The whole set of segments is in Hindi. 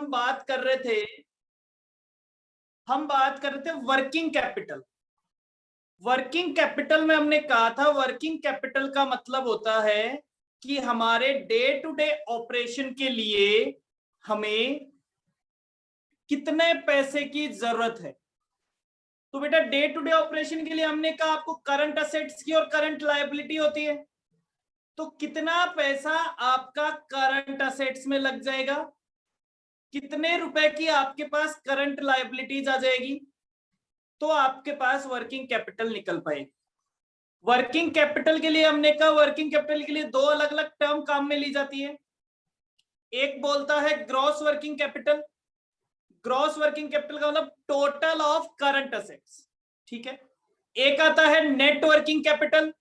हम बात कर रहे थे वर्किंग कैपिटल। वर्किंग कैपिटल में हमने कहा था वर्किंग कैपिटल का मतलब होता है कि हमारे डे टू डे ऑपरेशन के लिए हमें कितने पैसे की जरूरत है। तो बेटा डे टू डे ऑपरेशन के लिए हमने कहा आपको करंट असेट्स की और करंट लायबिलिटी होती है। तो कितना पैसा आपका करंट असेट्स में लग जाएगा, कितने रुपए की आपके पास करंट लायबिलिटीज आ जाएगी, तो आपके पास वर्किंग कैपिटल निकल पाएगी। वर्किंग कैपिटल के लिए हमने कहा वर्किंग कैपिटल के लिए दो अलग अलग टर्म काम में ली जाती है। एक बोलता है gross working capital. Gross working capital का मतलब टोटल ऑफ करंट असेट्स, ठीक है। एक आता है net working capital.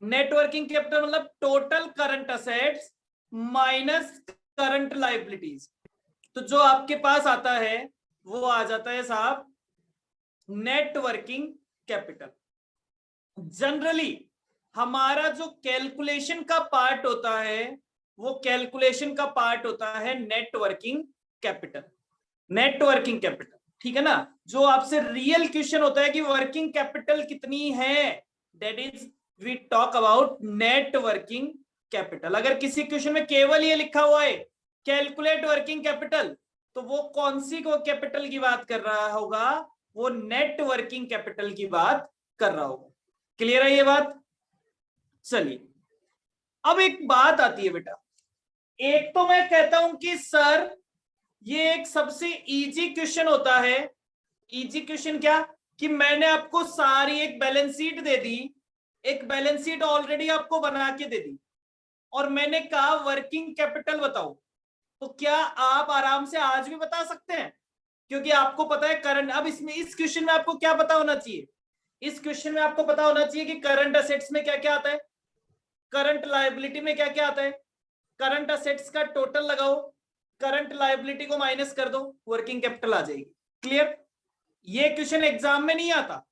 Net working capital मतलब total current assets minus current liabilities. तो जो आपके पास आता है वो आ जाता है साहब नेट वर्किंग कैपिटल। जनरली हमारा जो कैलकुलेशन का पार्ट होता है वो कैलकुलेशन का पार्ट होता है net working capital. Net working capital, ठीक है ना। जो आपसे रियल क्वेश्चन होता है कि वर्किंग कैपिटल कितनी है, that is we talk about net working capital. अगर किसी क्वेश्चन में केवल ये लिखा हुआ है कैलकुलेट वर्किंग कैपिटल, तो वो कौन सी को कैपिटल की बात कर रहा होगा, वो नेट वर्किंग कैपिटल की बात कर रहा होगा। क्लियर है ये बात? चलिए अब एक बात आती है बेटा, एक तो मैं कहता हूं कि सर ये एक सबसे इजी क्वेश्चन होता है। इजी क्वेश्चन क्या कि मैंने आपको सारी एक बैलेंस शीट दे दी, एक बैलेंस शीट ऑलरेडी आपको बना के दे दी और मैंने कहा वर्किंग कैपिटल बताओ, तो क्या आप आराम से आज भी बता सकते हैं? क्योंकि आपको पता है करंट, अब इसमें इस क्वेश्चन में आपको क्या पता होना चाहिए, इस क्वेश्चन में आपको पता होना चाहिए कि करंट असेट्स में क्या क्या आता है, करंट लायबिलिटी में क्या क्या आता है, करंट असेट्स का टोटल लगाओ, करंट लायबिलिटी को माइनस कर दो, वर्किंग कैपिटल आ जाएगी। क्लियर? ये क्वेश्चन एग्जाम में नहीं आता।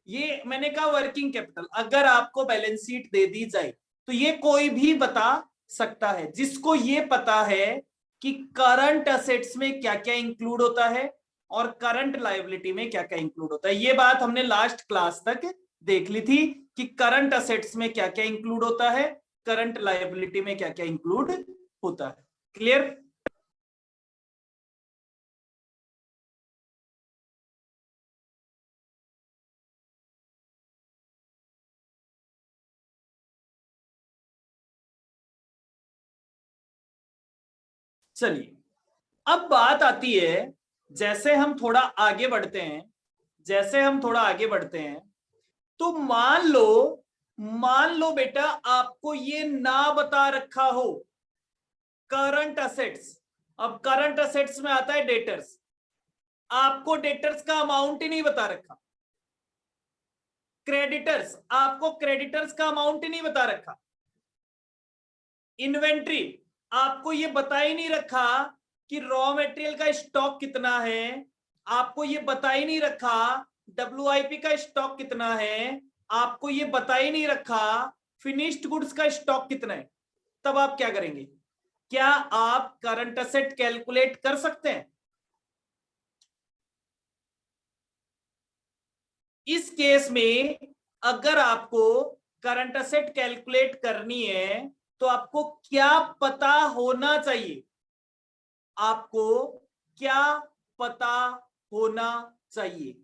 ये मैंने कहा वर्किंग कैपिटल अगर आपको बैलेंस शीट दे दी जाए तो ये कोई भी बता सकता है, जिसको ये पता है कि करंट असेट्स में क्या क्या इंक्लूड होता है और करंट लायबिलिटी में क्या क्या इंक्लूड होता है। ये बात हमने लास्ट क्लास तक देख ली थी कि करंट असेट्स में क्या क्या इंक्लूड होता है, करंट लायबिलिटी में क्या क्या इंक्लूड होता है। क्लियर? चलिए अब बात आती है, जैसे हम थोड़ा आगे बढ़ते हैं, जैसे हम थोड़ा आगे बढ़ते हैं तो मान लो बेटा आपको ये ना बता रखा हो करंट असेट्स। अब करंट असेट्स में आता है डेटर्स, आपको डेटर्स का अमाउंट ही नहीं बता रखा। क्रेडिटर्स, आपको क्रेडिटर्स का अमाउंट ही नहीं बता रखा। इन्वेंट्री, आपको ये बता ही नहीं रखा कि रॉ मटेरियल का स्टॉक कितना है, आपको ये बता ही नहीं रखा WIP का स्टॉक कितना है, आपको ये बता ही नहीं रखा फिनिश्ड गुड्स का स्टॉक कितना है। तब आप क्या करेंगे? क्या आप करंट असेट कैलकुलेट कर सकते हैं? इस केस में अगर आपको करंट असेट कैलकुलेट करनी है तो आपको क्या पता होना चाहिए? आपको क्या पता होना चाहिए?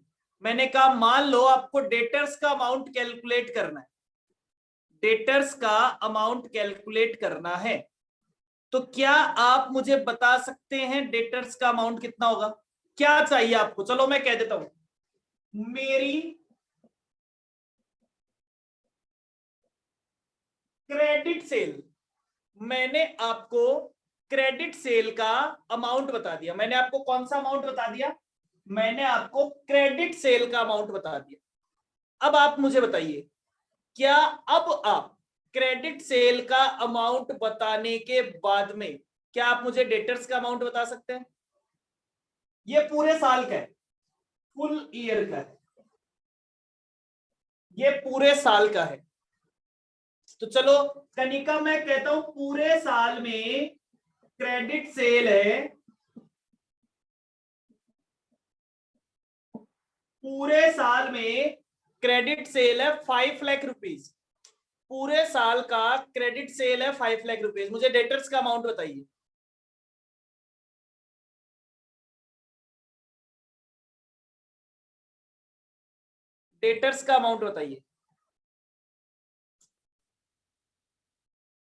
मैंने कहा मान लो आपको डेटर्स का अमाउंट कैलकुलेट करना है, डेटर्स का अमाउंट कैलकुलेट करना है, तो क्या आप मुझे बता सकते हैं डेटर्स का अमाउंट कितना होगा? क्या चाहिए आपको? चलो मैं कह देता हूं, मेरी क्रेडिट सेल, मैंने आपको क्रेडिट सेल का अमाउंट बता दिया। मैंने आपको कौन सा अमाउंट बता दिया? मैंने आपको क्रेडिट सेल का अमाउंट बता दिया। अब आप मुझे बताइए, क्या अब आप क्रेडिट सेल का अमाउंट बताने के बाद में क्या आप मुझे डेटर्स का अमाउंट बता सकते हैं? ये पूरे साल का है, फुल ईयर का है, ये पूरे साल का है। तो चलो कनिका मैं कहता हूं पूरे साल में क्रेडिट सेल है पूरे साल में क्रेडिट सेल है 5 लाख रुपीज, पूरे साल का क्रेडिट सेल है 5 लाख रुपीज। मुझे डेटर्स का अमाउंट बताइए। डेटर्स का अमाउंट बताइए।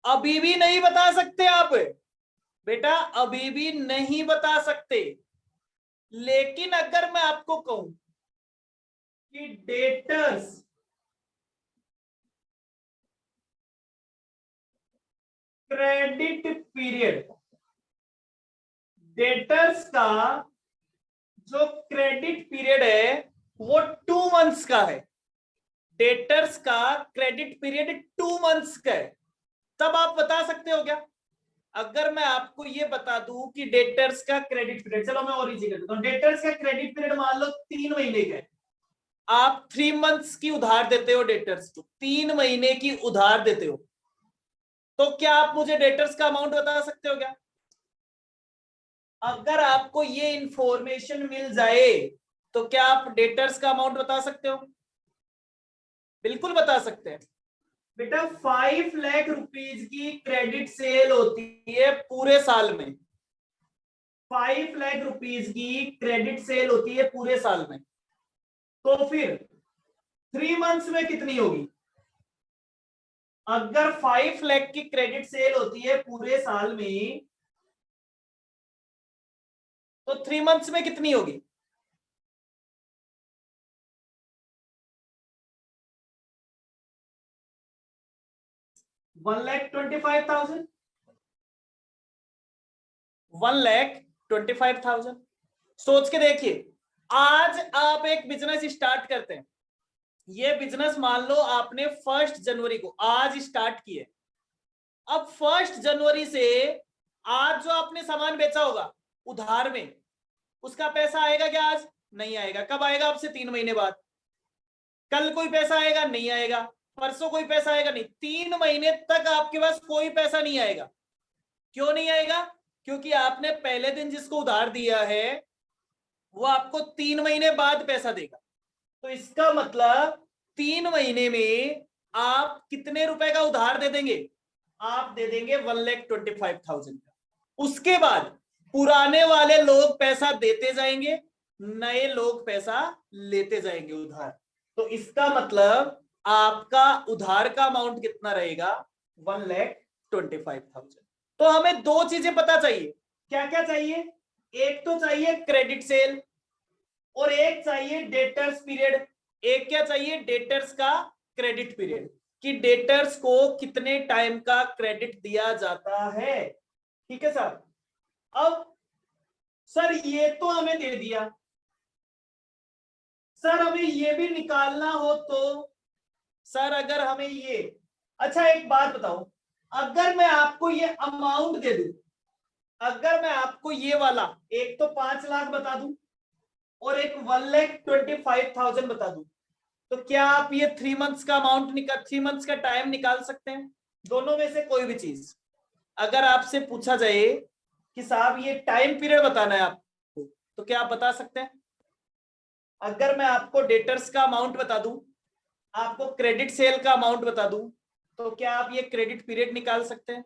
अभी भी नहीं बता सकते आप बेटा, अभी भी नहीं बता सकते। लेकिन अगर मैं आपको कहूं कि डेटर्स क्रेडिट पीरियड, डेटर्स का जो क्रेडिट पीरियड है वो 2 मंथ्स का है, डेटर्स का क्रेडिट पीरियड 2 मंथ्स का है, तब आप बता सकते हो क्या? अगर मैं आपको ये बता दूं कि डेटर्स का क्रेडिट पीरियड, चलो मैं और इजी कर देता हूं, डेटर्स का क्रेडिट पीरियड मान लो 3 महीने का है, आप 3 मंथ्स की उधार देते हो डेटर्स को, 3 महीने की उधार देते हो, तो क्या आप मुझे डेटर्स का अमाउंट बता सकते हो क्या? अगर आपको ये इंफॉर्मेशन मिल जाए तो क्या आप डेटर्स का अमाउंट बता सकते हो? बिल्कुल बता सकते हैं बेटा। 5 लाख रुपीज की क्रेडिट सेल होती है पूरे साल में, 5 लाख रुपीज की क्रेडिट सेल होती है पूरे साल में, तो फिर 3 मंथ्स में कितनी होगी? अगर 5 लाख की क्रेडिट सेल होती है पूरे साल में तो 3 मंथ्स में कितनी होगी? 1,25,000, 1,25,000। सोच के देखिए, आज आप एक बिजनेस स्टार्ट करते हैं, ये बिजनेस मान लो आपने 1 जनवरी को आज स्टार्ट किए, अब 1 जनवरी से आज जो आपने सामान बेचा होगा उधार में, उसका पैसा आएगा क्या? आज नहीं आएगा। कब आएगा? आपसे 3 महीने बाद। कल कोई पैसा आएगा? नहीं आएगा। परसों कोई पैसा आएगा? नहीं। 3 महीने तक आपके पास कोई पैसा नहीं आएगा। क्यों नहीं आएगा? क्योंकि आपने पहले दिन जिसको उधार दिया है वो आपको 3 महीने बाद पैसा देगा। तो इसका मतलब 3 महीने में आप कितने रुपए का उधार दे देंगे? आप दे देंगे 1,25,000 का। उसके बाद पुराने वाले लोग पैसा देते जाएंगे, नए लोग पैसा लेते जाएंगे उधार। तो इसका मतलब आपका उधार का अमाउंट कितना रहेगा? 1,25,000। तो हमें 2 चीजें पता चाहिए। क्या क्या चाहिए? एक तो चाहिए क्रेडिट सेल और एक चाहिए डेटर्स पीरियड। एक क्या चाहिए? डेटर्स का क्रेडिट पीरियड, कि डेटर्स को कितने टाइम का क्रेडिट दिया जाता है। ठीक है सर। अब सर ये तो हमें दे दिया, सर हमें ये भी निकालना हो तो सर अगर हमें ये, अच्छा एक बात बताओ, अगर मैं आपको ये अमाउंट दे दूं, अगर मैं आपको ये वाला एक तो 5 लाख बता दूं और एक 1,25,000 बता दूं, तो क्या आप ये 3 मंथ्स का अमाउंट निकाल, 3 मंथ्स का टाइम निकाल सकते हैं? दोनों में से कोई भी चीज। अगर आपसे पूछा जाए कि साहब ये टाइम पीरियड बताना है आपको, तो क्या आप बता सकते हैं? अगर मैं आपको डेटर्स का अमाउंट बता दूं, आपको क्रेडिट सेल का अमाउंट बता दूं, तो क्या आप ये क्रेडिट पीरियड निकाल सकते हैं?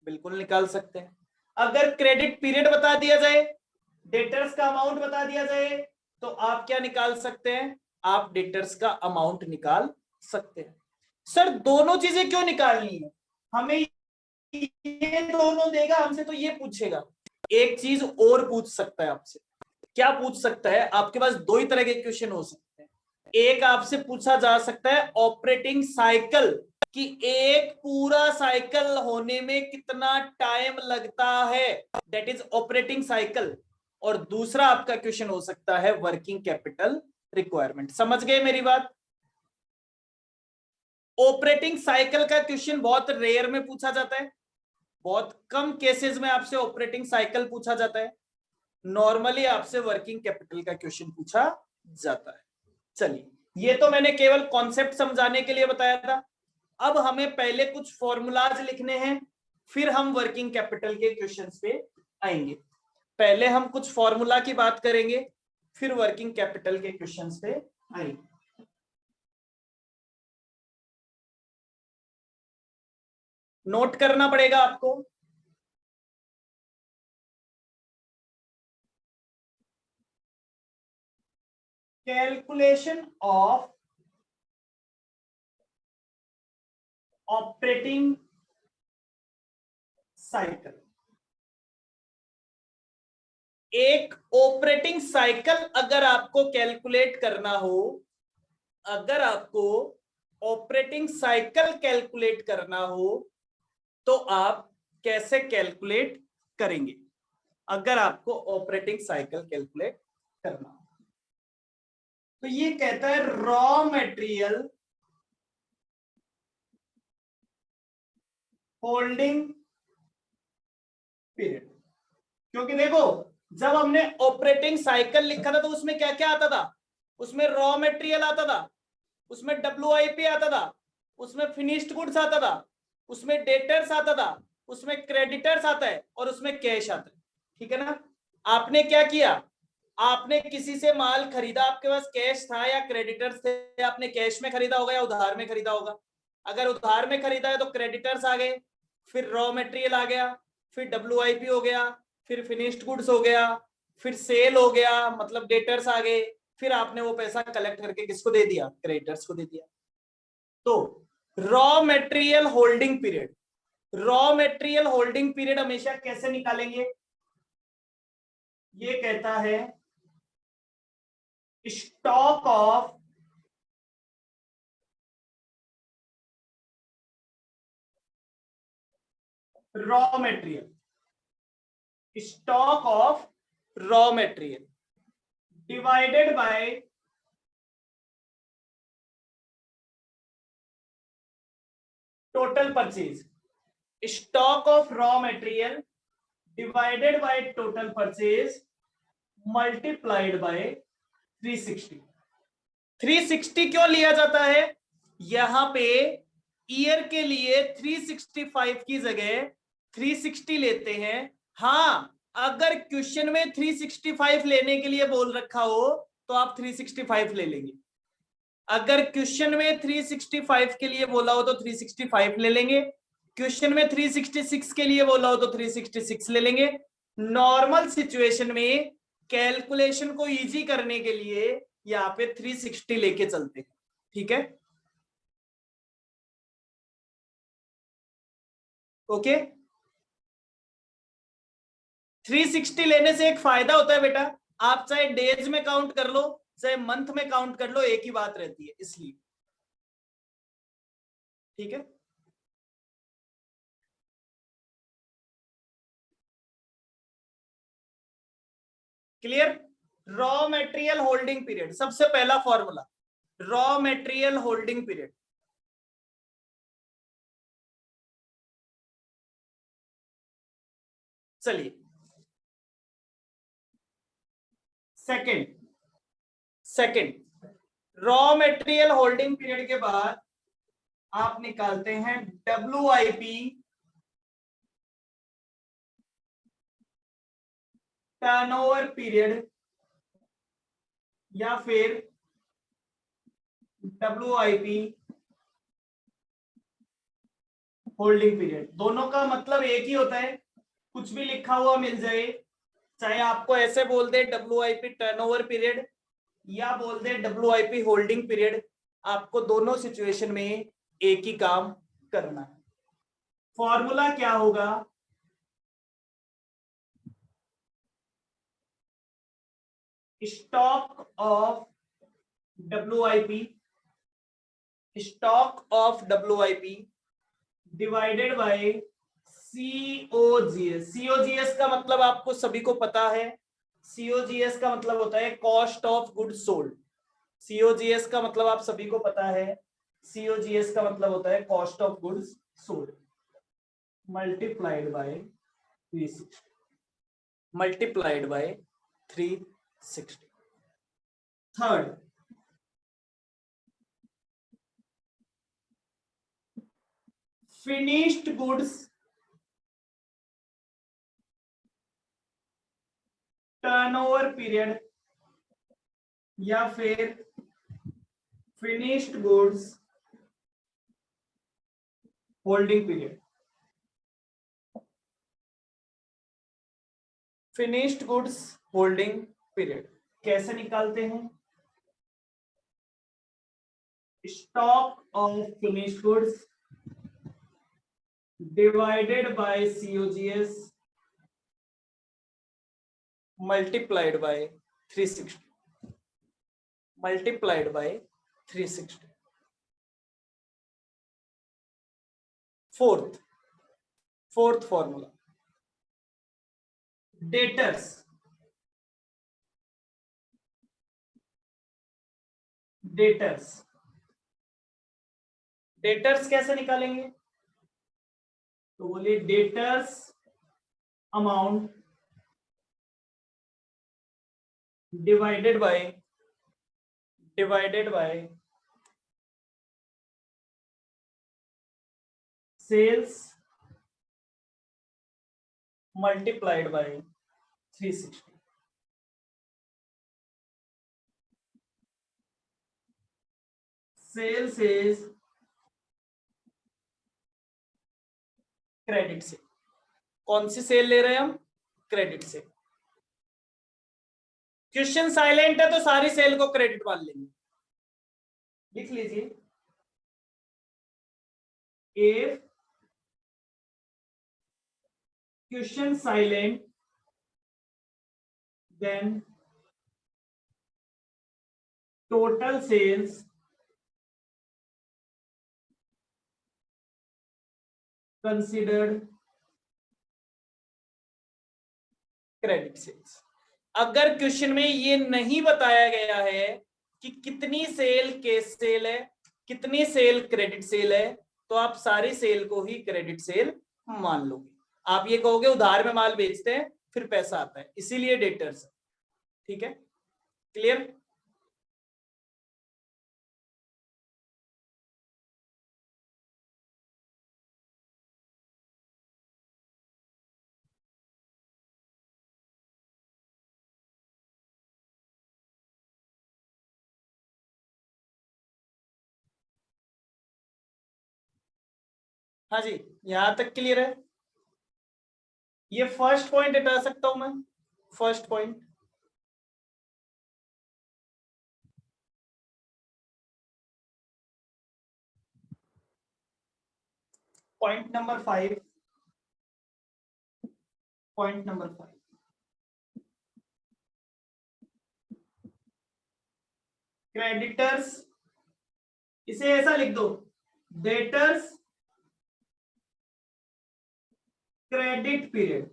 बिल्कुल निकाल सकते हैं। अगर क्रेडिट पीरियड बता दिया जाए, डेटर्स का अमाउंट बता दिया जाए, तो आप क्या निकाल सकते हैं? आप डेटर्स का अमाउंट निकाल सकते हैं। सर दोनों चीजें क्यों निकालनी है? हमें ये दोनों देगा, हमसे तो ये पूछेगा। एक चीज और पूछ सकता है आपसे। क्या पूछ सकता है? आपके पास 2 ही तरह के क्वेश्चन हो सकते हैं। एक आपसे पूछा जा सकता है ऑपरेटिंग साइकिल, कि एक पूरा साइकिल होने में कितना टाइम लगता है, दैट इज ऑपरेटिंग साइकिल। और दूसरा आपका क्वेश्चन हो सकता है वर्किंग कैपिटल रिक्वायरमेंट। समझ गए मेरी बात? ऑपरेटिंग साइकिल का क्वेश्चन बहुत रेयर में पूछा जाता है, बहुत कम केसेस में आपसे ऑपरेटिंग साइकिल पूछा जाता है। नॉर्मली आपसे वर्किंग कैपिटल का क्वेश्चन पूछा जाता है। चलिए, ये तो मैंने केवल कॉन्सेप्ट समझाने के लिए बताया था। अब हमें पहले कुछ फॉर्मूलाज लिखने हैं, फिर हम वर्किंग कैपिटल के क्वेश्चंस पे आएंगे। पहले हम कुछ फॉर्मूला की बात करेंगे, फिर वर्किंग कैपिटल के क्वेश्चंस पे आएंगे। नोट करना पड़ेगा आपको। Calculation of operating cycle. एक ऑपरेटिंग साइकिल अगर आपको कैलकुलेट करना हो, अगर आपको ऑपरेटिंग साइकिल कैलकुलेट करना हो तो आप कैसे कैलकुलेट करेंगे? अगर आपको ऑपरेटिंग साइकिल कैलकुलेट करना हो तो ये कहता है रॉ मटेरियल होल्डिंग पीरियड। क्योंकि देखो, जब हमने ऑपरेटिंग साइकिल लिखा था तो उसमें क्या क्या आता था? उसमें रॉ मटेरियल आता था, उसमें WIP आता था, उसमें फिनिश्ड गुड्स आता था, उसमें डेटर्स आता था, उसमें क्रेडिटर्स आता है और उसमें कैश आता है। ठीक है ना? आपने क्या किया? आपने किसी से माल खरीदा, आपके पास कैश था या क्रेडिटर्स थे? आपने कैश में खरीदा होगा या उधार में खरीदा होगा? अगर उधार में खरीदा है तो क्रेडिटर्स आ गए, फिर रॉ मटेरियल आ गया, फिर WIP हो गया, फिर फिनिश्ड गुड्स हो गया, फिर सेल हो गया, मतलब डेटर्स आ गए, फिर आपने वो पैसा कलेक्ट करके किसको दे दिया? क्रेडिटर्स को दे दिया। तो raw material holding period, raw material holding period हमेशा कैसे निकालेंगे? ये कहता है stock of raw material, stock of raw material divided by total purchase. Stock of raw material divided by total purchase multiplied by 360। 360 क्यों लिया जाता है? यहां पे ईयर के लिए 365 की जगह 360 लेते हैं। हाँ, अगर क्वेश्चन में 365 लेने के लिए बोल रखा हो तो आप 365 ले लेंगे। अगर क्वेश्चन में 365 के लिए बोला हो तो 365 ले लेंगे, क्वेश्चन में 366 के लिए बोला हो तो 366 ले लेंगे। नॉर्मल सिचुएशन में कैलकुलेशन को इजी करने के लिए यहाँ पे 360 लेके चलते हैं। ठीक है, ओके। 360 लेने से एक फायदा होता है बेटा, आप चाहे डेज में काउंट कर लो चाहे मंथ में काउंट कर लो, एक ही बात रहती है, इसलिए। ठीक है, clear? Raw material holding period, सबसे पहला formula raw material holding period. चलिए, second second raw material holding period के बाद आप निकालते हैं WIP टर्नओवर पीरियड या फिर WIP होल्डिंग पीरियड। दोनों का मतलब एक ही होता है, कुछ भी लिखा हुआ मिल जाए, चाहे आपको ऐसे बोल दे WIP टर्नओवर पीरियड या बोल दे WIP होल्डिंग पीरियड, आपको दोनों सिचुएशन में एक ही काम करना है। फॉर्मूला क्या होगा? Stock of WIP, stock of WIP divided by COGS। COGS का मतलब आपको सभी को पता है, COGS का मतलब होता है cost of goods sold. COGS का मतलब आप सभी को पता है, COGS का मतलब होता है cost of goods sold multiplied by 360, multiplied by 360। Third, finished goods turnover period या फिर finished goods holding period. Finished goods holding period कैसे निकालते हैं? Stock of finished goods divided by COGS multiplied by 360 multiplied by 360। Fourth formula, debtors कैसे निकालेंगे? तो बोलिए debtors amount divided by sales multiplied by 360। Sales is credit से। कौन सी सेल ले रहे हैं हम? क्रेडिट से। क्वेश्चन साइलेंट है तो सारी सेल को क्रेडिट मान लेंगे। लिख लीजिए, if question silent then total sales considered credit sales. अगर क्वेश्चन में ये नहीं बताया गया है कि कितनी सेल केस सेल है, कितनी सेल क्रेडिट सेल है, तो आप सारी सेल को ही क्रेडिट सेल मान लोगे। आप ये कहोगे उधार में माल बेचते हैं फिर पैसा आता है, इसीलिए डेटर्स। ठीक है, क्लियर? हाँ जी, यहां तक क्लियर है? ये फर्स्ट पॉइंट हटा सकता हूं मैं, first point. Point number 5, point number 5, creditors, इसे ऐसा लिख दो, debtors credit period,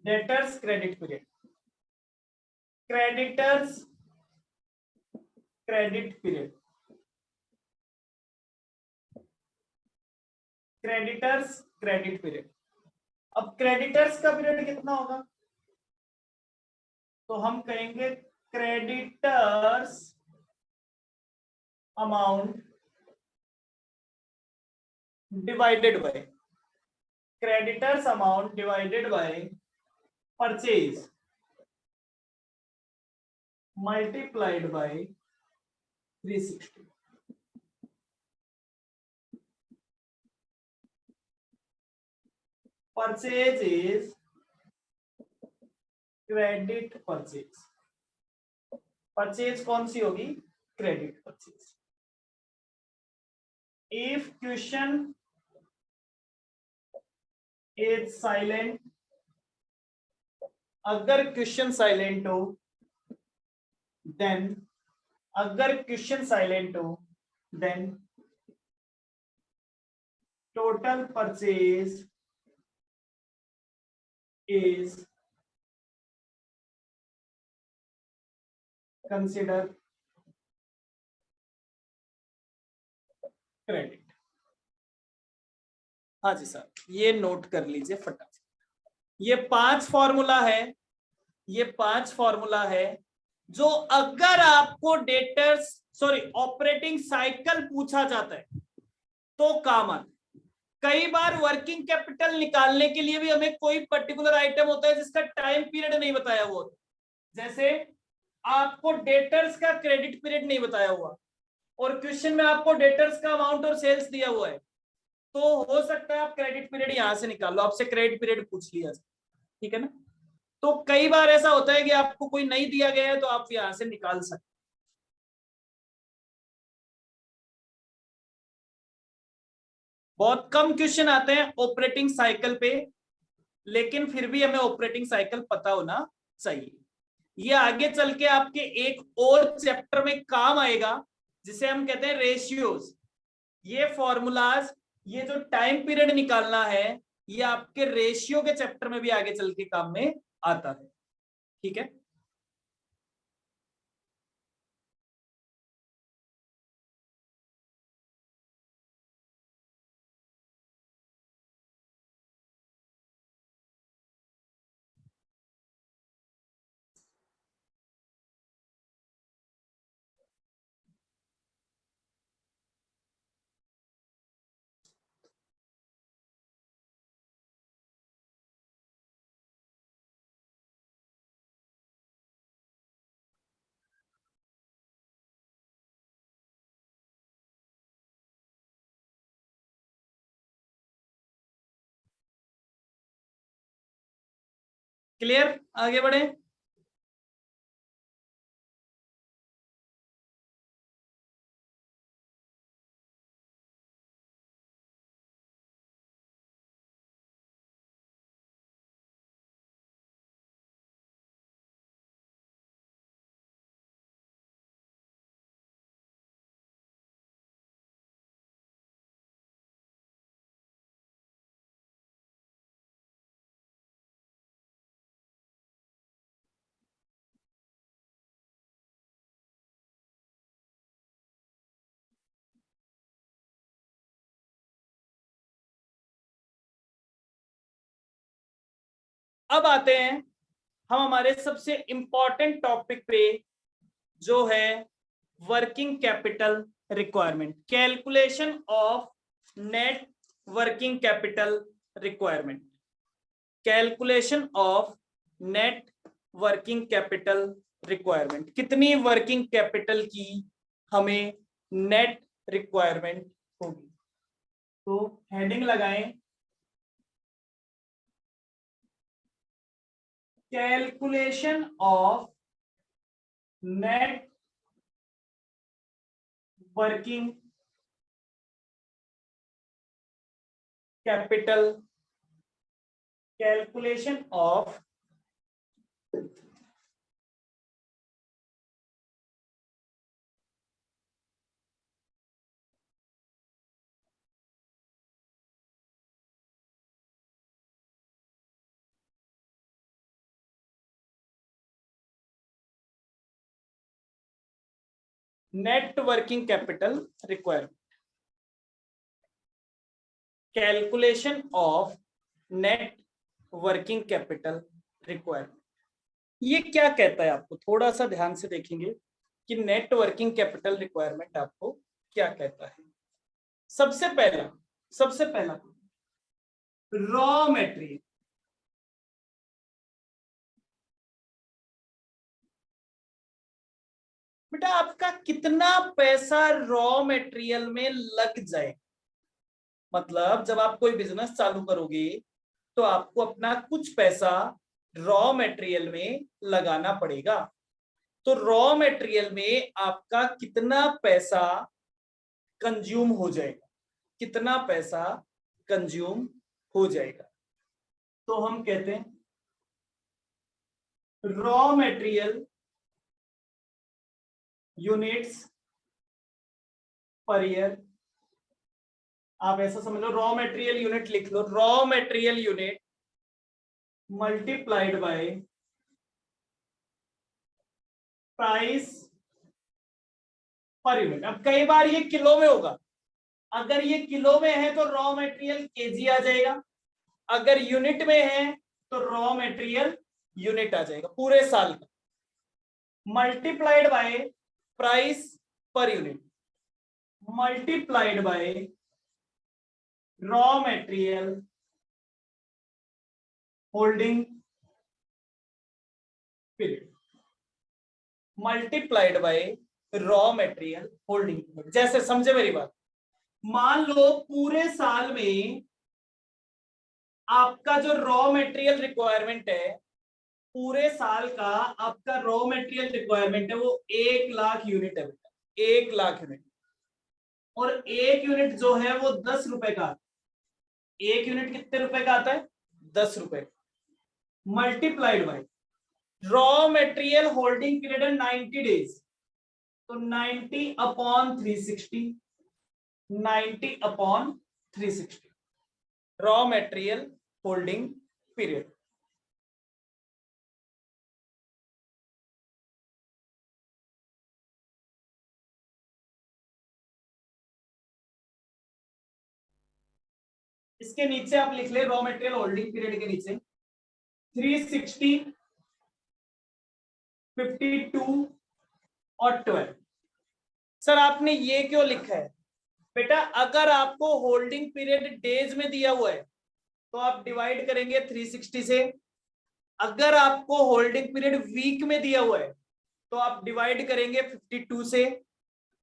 debtors credit period, creditors credit period, creditors credit period. अब क्रेडिटर्स का पीरियड कितना होगा? तो हम कहेंगे creditors amount divided bye, creditors amount divided by purchase multiplied by 360। Purchase is credit purchase. Purchase कौन सी होगी? Credit purchase. If question is silent, अगर क्वेश्चन साइलेंट हो देन, अगर क्वेश्चन साइलेंट हो then total purchase is consider credit. हाँ जी सर, ये नोट कर लीजिए फटाफट। ये 5 फॉर्मूला है, ये 5 फॉर्मूला है जो अगर आपको डेटर्स सॉरी ऑपरेटिंग साइकिल पूछा जाता है तो काम आता है। कई बार वर्किंग कैपिटल निकालने के लिए भी हमें कोई पर्टिकुलर आइटम होता है जिसका टाइम पीरियड नहीं बताया हुआ, जैसे आपको डेटर्स का क्रेडिट पीरियड नहीं बताया हुआ और क्वेश्चन में आपको डेटर्स का अमाउंट और सेल्स दिया हुआ है, तो हो सकता है आप क्रेडिट पीरियड यहां से निकाल लो, आपसे क्रेडिट पीरियड पूछ लिया, ठीक है ना। तो कई बार ऐसा होता है कि आपको कोई नहीं दिया गया है तो आप यहां से निकाल सकते। बहुत कम क्वेश्चन आते हैं ऑपरेटिंग साइकिल पे, लेकिन फिर भी हमें ऑपरेटिंग साइकिल पता होना चाहिए। ये आगे चल के आपके एक और चैप्टर में काम आएगा जिसे हम कहते हैं रेशियोज। ये फॉर्मूलाज, ये जो टाइम पीरियड निकालना है, ये आपके रेशियो के चैप्टर में भी आगे चल के काम में आता है, ठीक है। क्लियर, आगे बढ़े। अब आते हैं हम हमारे सबसे इंपॉर्टेंट टॉपिक पे, जो है working capital requirement, calculation of net working capital requirement, calculation of net working capital requirement. कितनी वर्किंग कैपिटल की हमें नेट रिक्वायरमेंट होगी, तो हेडिंग लगाएं, calculation of net working capital, calculation of net working capital requirement, calculation of net working capital requirement. ये क्या कहता है, आपको थोड़ा सा ध्यान से देखेंगे कि नेट वर्किंग कैपिटल रिक्वायरमेंट आपको क्या कहता है। सबसे पहला रॉ मेटेरियल। बेटा आपका कितना पैसा रॉ मेटेरियल में लग जाए, मतलब जब आप कोई बिजनेस चालू करोगे तो आपको अपना कुछ पैसा रॉ मेटेरियल में लगाना पड़ेगा। तो रॉ मेटेरियल में आपका कितना पैसा कंज्यूम हो जाएगा, कितना पैसा कंज्यूम हो जाएगा, तो हम कहते हैं raw material units per year. आप ऐसा समझ लो, रॉ मेटेरियल यूनिट लिख लो, raw material unit multiplied by price per unit. अब कई बार ये किलो में होगा, अगर ये किलो में है तो रॉ मटेरियल केजी आ जाएगा, अगर यूनिट में है तो रॉ मटेरियल यूनिट आ जाएगा पूरे साल का, multiplied by price per unit, multiplied bye raw material holding period multiplied by raw material holding period. जैसे समझे मेरी बात, मान लो पूरे साल में आपका जो रॉ मेटेरियल रिक्वायरमेंट है, पूरे साल का आपका रॉ मेटेरियल रिक्वायरमेंट है वो 1,00,000 यूनिट है बेटा, 1,00,000 यूनिट। और एक यूनिट जो है वो 10 रुपए का, एक यूनिट कितने रुपए का आता है? 10 रुपए। Multiplied by raw material holding period है 90 डेज, तो 90 upon 360, 90 upon 360 raw material holding period. इसके नीचे आप लिख ले रॉ मेटेरियल होल्डिंग पीरियड के नीचे 360, 52 और 12। सर आपने ये क्यों लिखा है? बेटा अगर आपको होल्डिंग पीरियड डेज में दिया हुआ है तो आप डिवाइड करेंगे 360 से। अगर आपको होल्डिंग पीरियड वीक में दिया हुआ है तो आप डिवाइड करेंगे 52 से।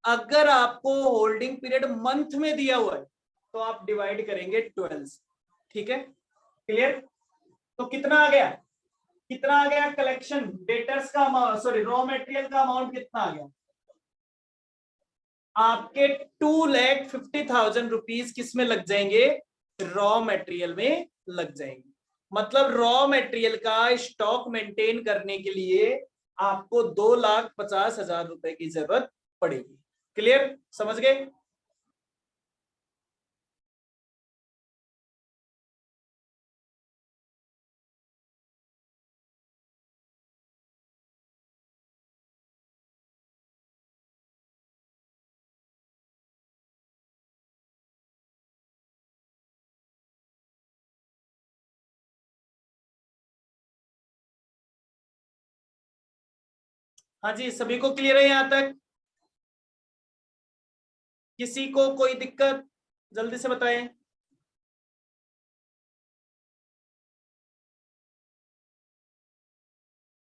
अगर आपको होल्डिंग पीरियड मंथ में दिया हुआ है तो आप डिवाइड करेंगे 12 से। ठीक है, क्लियर? तो कितना आ गया, कितना आ गया कलेक्शन डेटर्स का अमाउंट, सॉरी रॉ मटेरियल का अमाउंट कितना आ गया आपके? 2,50,000 रुपीज किस में लग जाएंगे? रॉ मटेरियल में लग जाएंगे। मतलब रॉ मटेरियल का स्टॉक मेंटेन करने के लिए आपको 2,50,000 रुपए की जरूरत पड़ेगी। क्लियर, समझ गए? हाँ जी, सभी को क्लियर है यहां तक? किसी को कोई दिक्कत जल्दी से बताएं।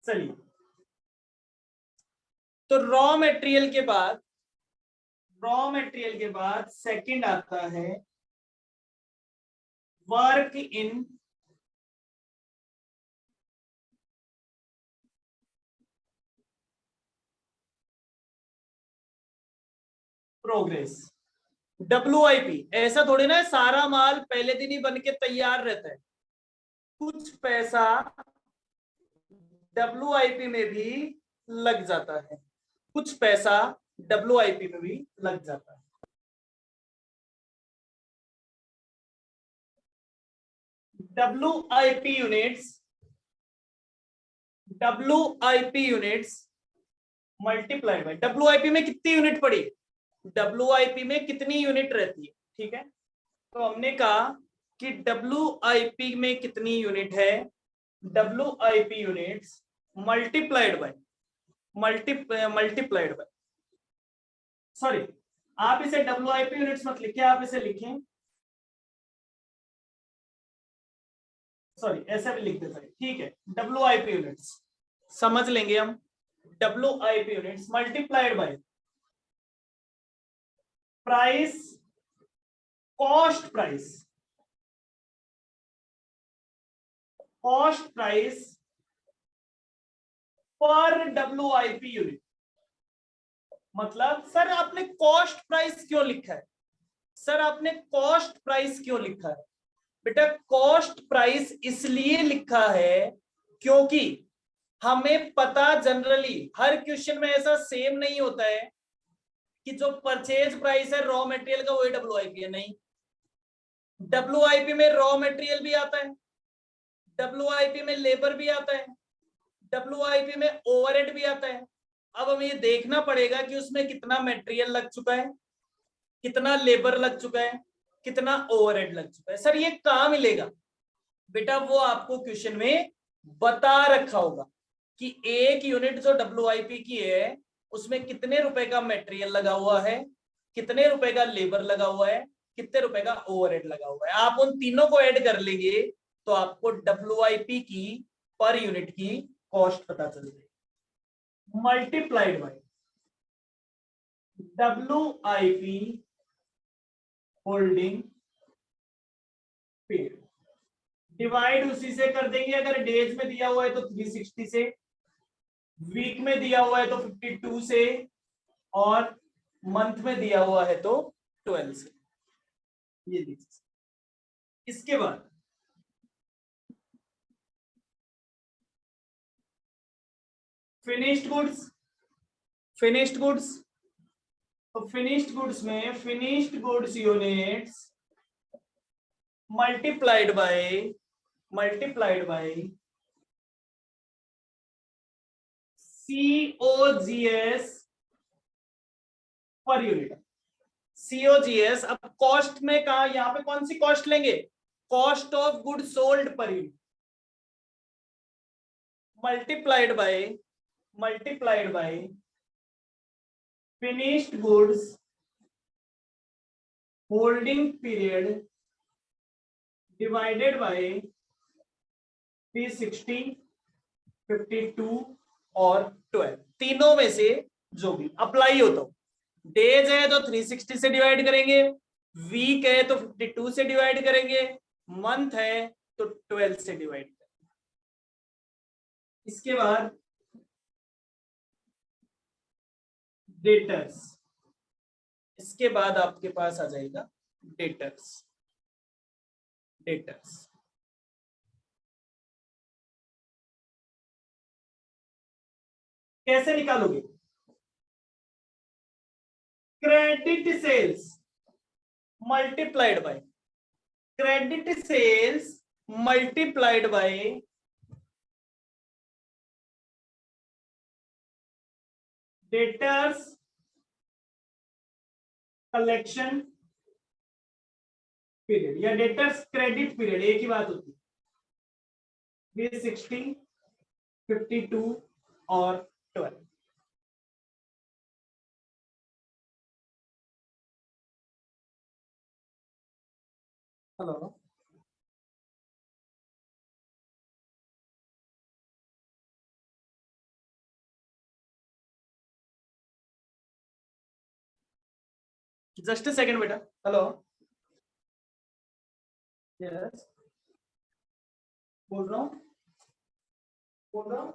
चलिए, तो रॉ मटेरियल के बाद, रॉ मटेरियल के बाद सेकंड आता है वर्क इन प्रोग्रेस, WIP। ऐसा थोड़ी ना है सारा माल पहले दिन ही बन के तैयार रहता है, कुछ पैसा WIP में भी लग जाता है, कुछ पैसा WIP में भी लग जाता है। WIP units, WIP units multiply by WIP में कितनी यूनिट पड़ी, WIP में कितनी यूनिट रहती है। ठीक है, तो हमने कहा कि WIP में कितनी यूनिट है, WIP units multiplied by multiplied by, sorry आप इसे WIP यूनिट्स मत लिखिए, आप इसे लिखें, सॉरी ऐसे भी लिख देते हैं, ठीक है। WIP यूनिट्स समझ लेंगे हम, WIP units multiplied by price, cost price, cost price पर WIP यूनिट। मतलब सर आपने कॉस्ट प्राइस क्यों लिखा है? सर आपने कॉस्ट प्राइस क्यों लिखा है? बेटा कॉस्ट प्राइस इसलिए लिखा है क्योंकि हमें पता, जनरली हर क्वेश्चन में ऐसा सेम नहीं होता है कि जो परचेज प्राइस है रॉ मटेरियल का वही WIP है, नहीं। WIP में रॉ मटेरियल भी आता है, WIP में लेबर भी आता है, WIP में ओवरहेड भी आता है। अब हमें ये देखना पड़ेगा कि उसमें कितना मटेरियल लग चुका है, कितना लेबर लग चुका है, कितना ओवरहेड लग चुका है। सर ये कहां मिलेगा? बेटा वो आपको क्वेश्चन में बता रखा होगा कि एक यूनिट जो WIP की है उसमें कितने रुपए का मटेरियल लगा हुआ है, कितने रुपए का लेबर लगा हुआ है, कितने रुपए का ओवरहेड लगा हुआ है। आप उन तीनों को ऐड कर लेंगे तो आपको WIP की पर यूनिट की कॉस्ट पता चल जाएगी, multiplied by WIP holding period, divide उसी से कर देंगे। अगर डेज में दिया हुआ है तो 360 से, वीक में दिया हुआ है तो 52 से, और मंथ में दिया हुआ है तो 12 से। ये देखिए, इसके बाद फिनिश्ड गुड्स। फिनिश्ड गुड्स, तो फिनिश्ड गुड्स में finished goods units multiplied by COGS per unit. COGS, अब कॉस्ट में कहा, यहां पे कौन सी कॉस्ट लेंगे, cost of good sold per unit, multiplied bye finished goods holding period divided by 360, 52 और 12, तीनों में से जो भी अप्लाई हो। तो डेज है तो 360 से डिवाइड करेंगे, वीक है तो 52 से डिवाइड करेंगे, मंथ है तो 12 से डिवाइड करेंगे। इसके बाद डेटर्स, इसके बाद आपके पास आ जाएगा डेटर्स। कैसे निकालोगे, credit sales multiplied by debtors collection period या डेटर्स क्रेडिट पीरियड, एक ही बात होती है। 360, 52 और 12। हेलो, जस्ट सेकंड बेटा। हेलो, यस, बोल रहा हूँ, बोल रहा हूँ।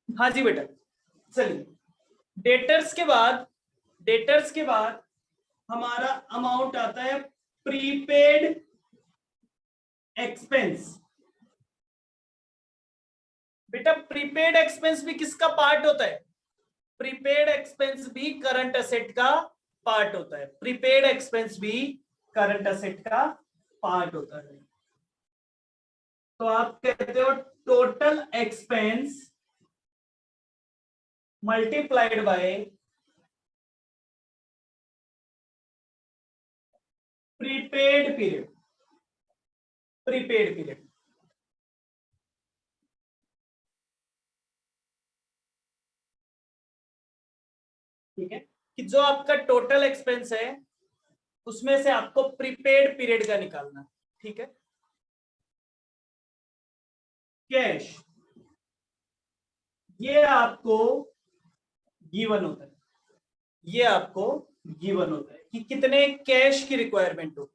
हाँ जी बेटा, चलिए डेटर्स के बाद हमारा अमाउंट आता है प्रीपेड एक्सपेंस। बेटा प्रीपेड एक्सपेंस भी किसका पार्ट होता है? प्रीपेड एक्सपेंस भी करंट असेट का पार्ट होता है। प्रीपेड एक्सपेंस भी करंट असेट का पार्ट होता है। तो आप कहते हो total expense multiplied by prepaid period. Prepaid period, ठीक है, कि जो आपका टोटल एक्सपेंस है उसमें से आपको प्रीपेड पीरियड का निकालना है, ठीक है। कैश, ये आपको गिवन होता है, ये आपको गिवन होता है कि कितने कैश की रिक्वायरमेंट हो।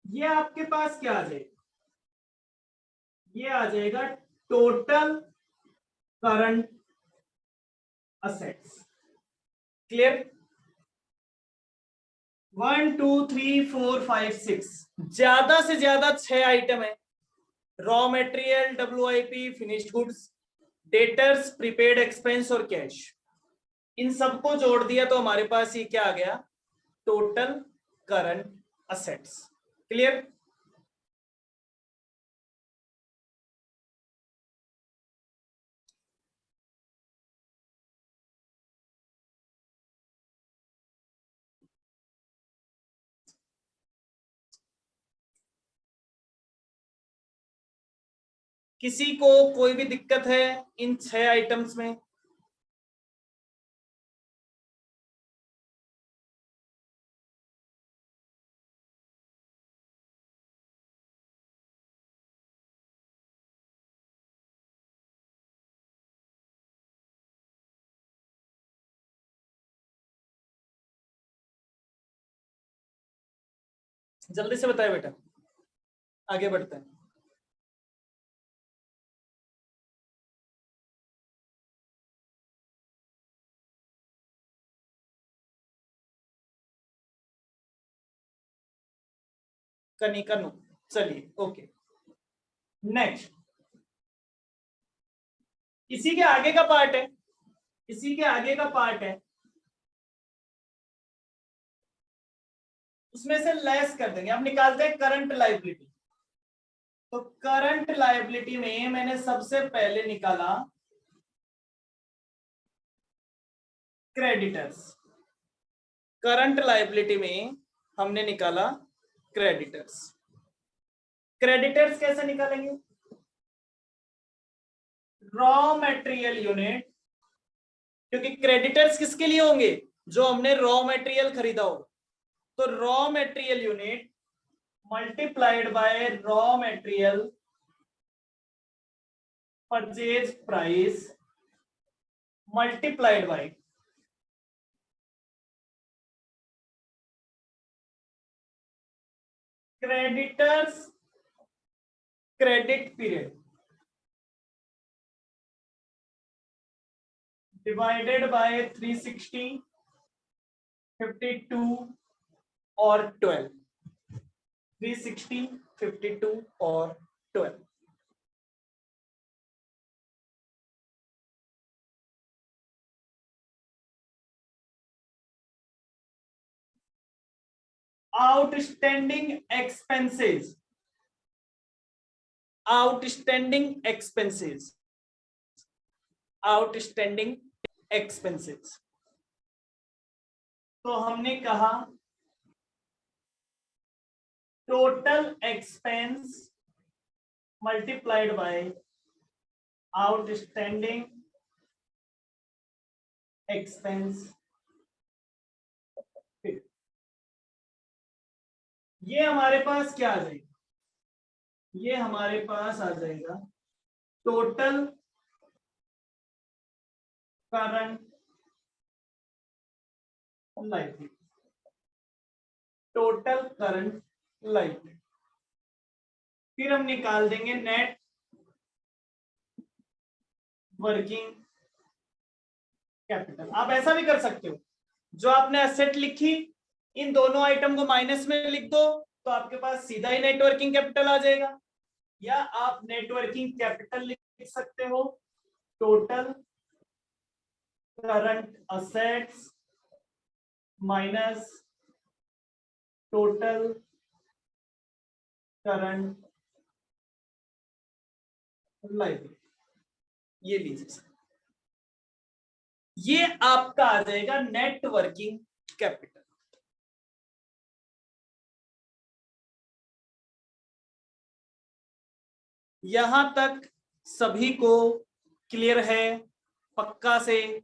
ये आपके पास क्या आ जाएगा? ये आ जाएगा टोटल करंट असेट्स। क्लियर? 1 2 3 4 5 6, ज्यादा से ज्यादा 6 आइटम है। Raw material, WIP, finished goods, debtors, prepaid expense और कैश। इन सबको जोड़ दिया तो हमारे पास ये क्या आ गया? Total current assets. क्लियर? किसी को कोई भी दिक्कत है इन 6 आइटम्स में? जल्दी से बताए बेटा, आगे बढ़ते हैं। कनिका नो, चलिए ओके। नेक्स्ट, इसी के आगे का पार्ट है, इसी के आगे का पार्ट है, उसमें से लेस कर देंगे। हम निकालते हैं करंट लायबिलिटी। तो करंट लायबिलिटी में मैंने सबसे पहले निकाला क्रेडिटर्स। करंट लायबिलिटी में हमने निकाला क्रेडिटर्स। क्रेडिटर्स कैसे निकालेंगे? रॉ मटेरियल यूनिट, क्योंकि क्रेडिटर्स किसके लिए होंगे? जो हमने रॉ मटेरियल खरीदा हो। तो raw material unit multiplied bye raw material purchase price multiplied by creditors credit period divided by 360, 52 और 12। 360, 52 और 12। Outstanding expenses, outstanding expenses, outstanding expenses. तो हमने कहा total expense multiplied by outstanding expense. ये हमारे पास क्या आ जाएगा? ये हमारे पास आ जाएगा total current liability. Total current liability. फिर हम निकाल देंगे नेट वर्किंग कैपिटल। आप ऐसा भी कर सकते हो, जो आपने एसेट लिखी इन दोनों आइटम को माइनस में लिख दो तो आपके पास सीधा ही नेट वर्किंग कैपिटल आ जाएगा। या आप नेट वर्किंग कैपिटल लिख सकते हो, total current assets minus total current liability, ये लीजिए सर, ये आपका आ जाएगा नेट वर्किंग कैपिटल। यहां तक सभी को क्लियर है पक्का से?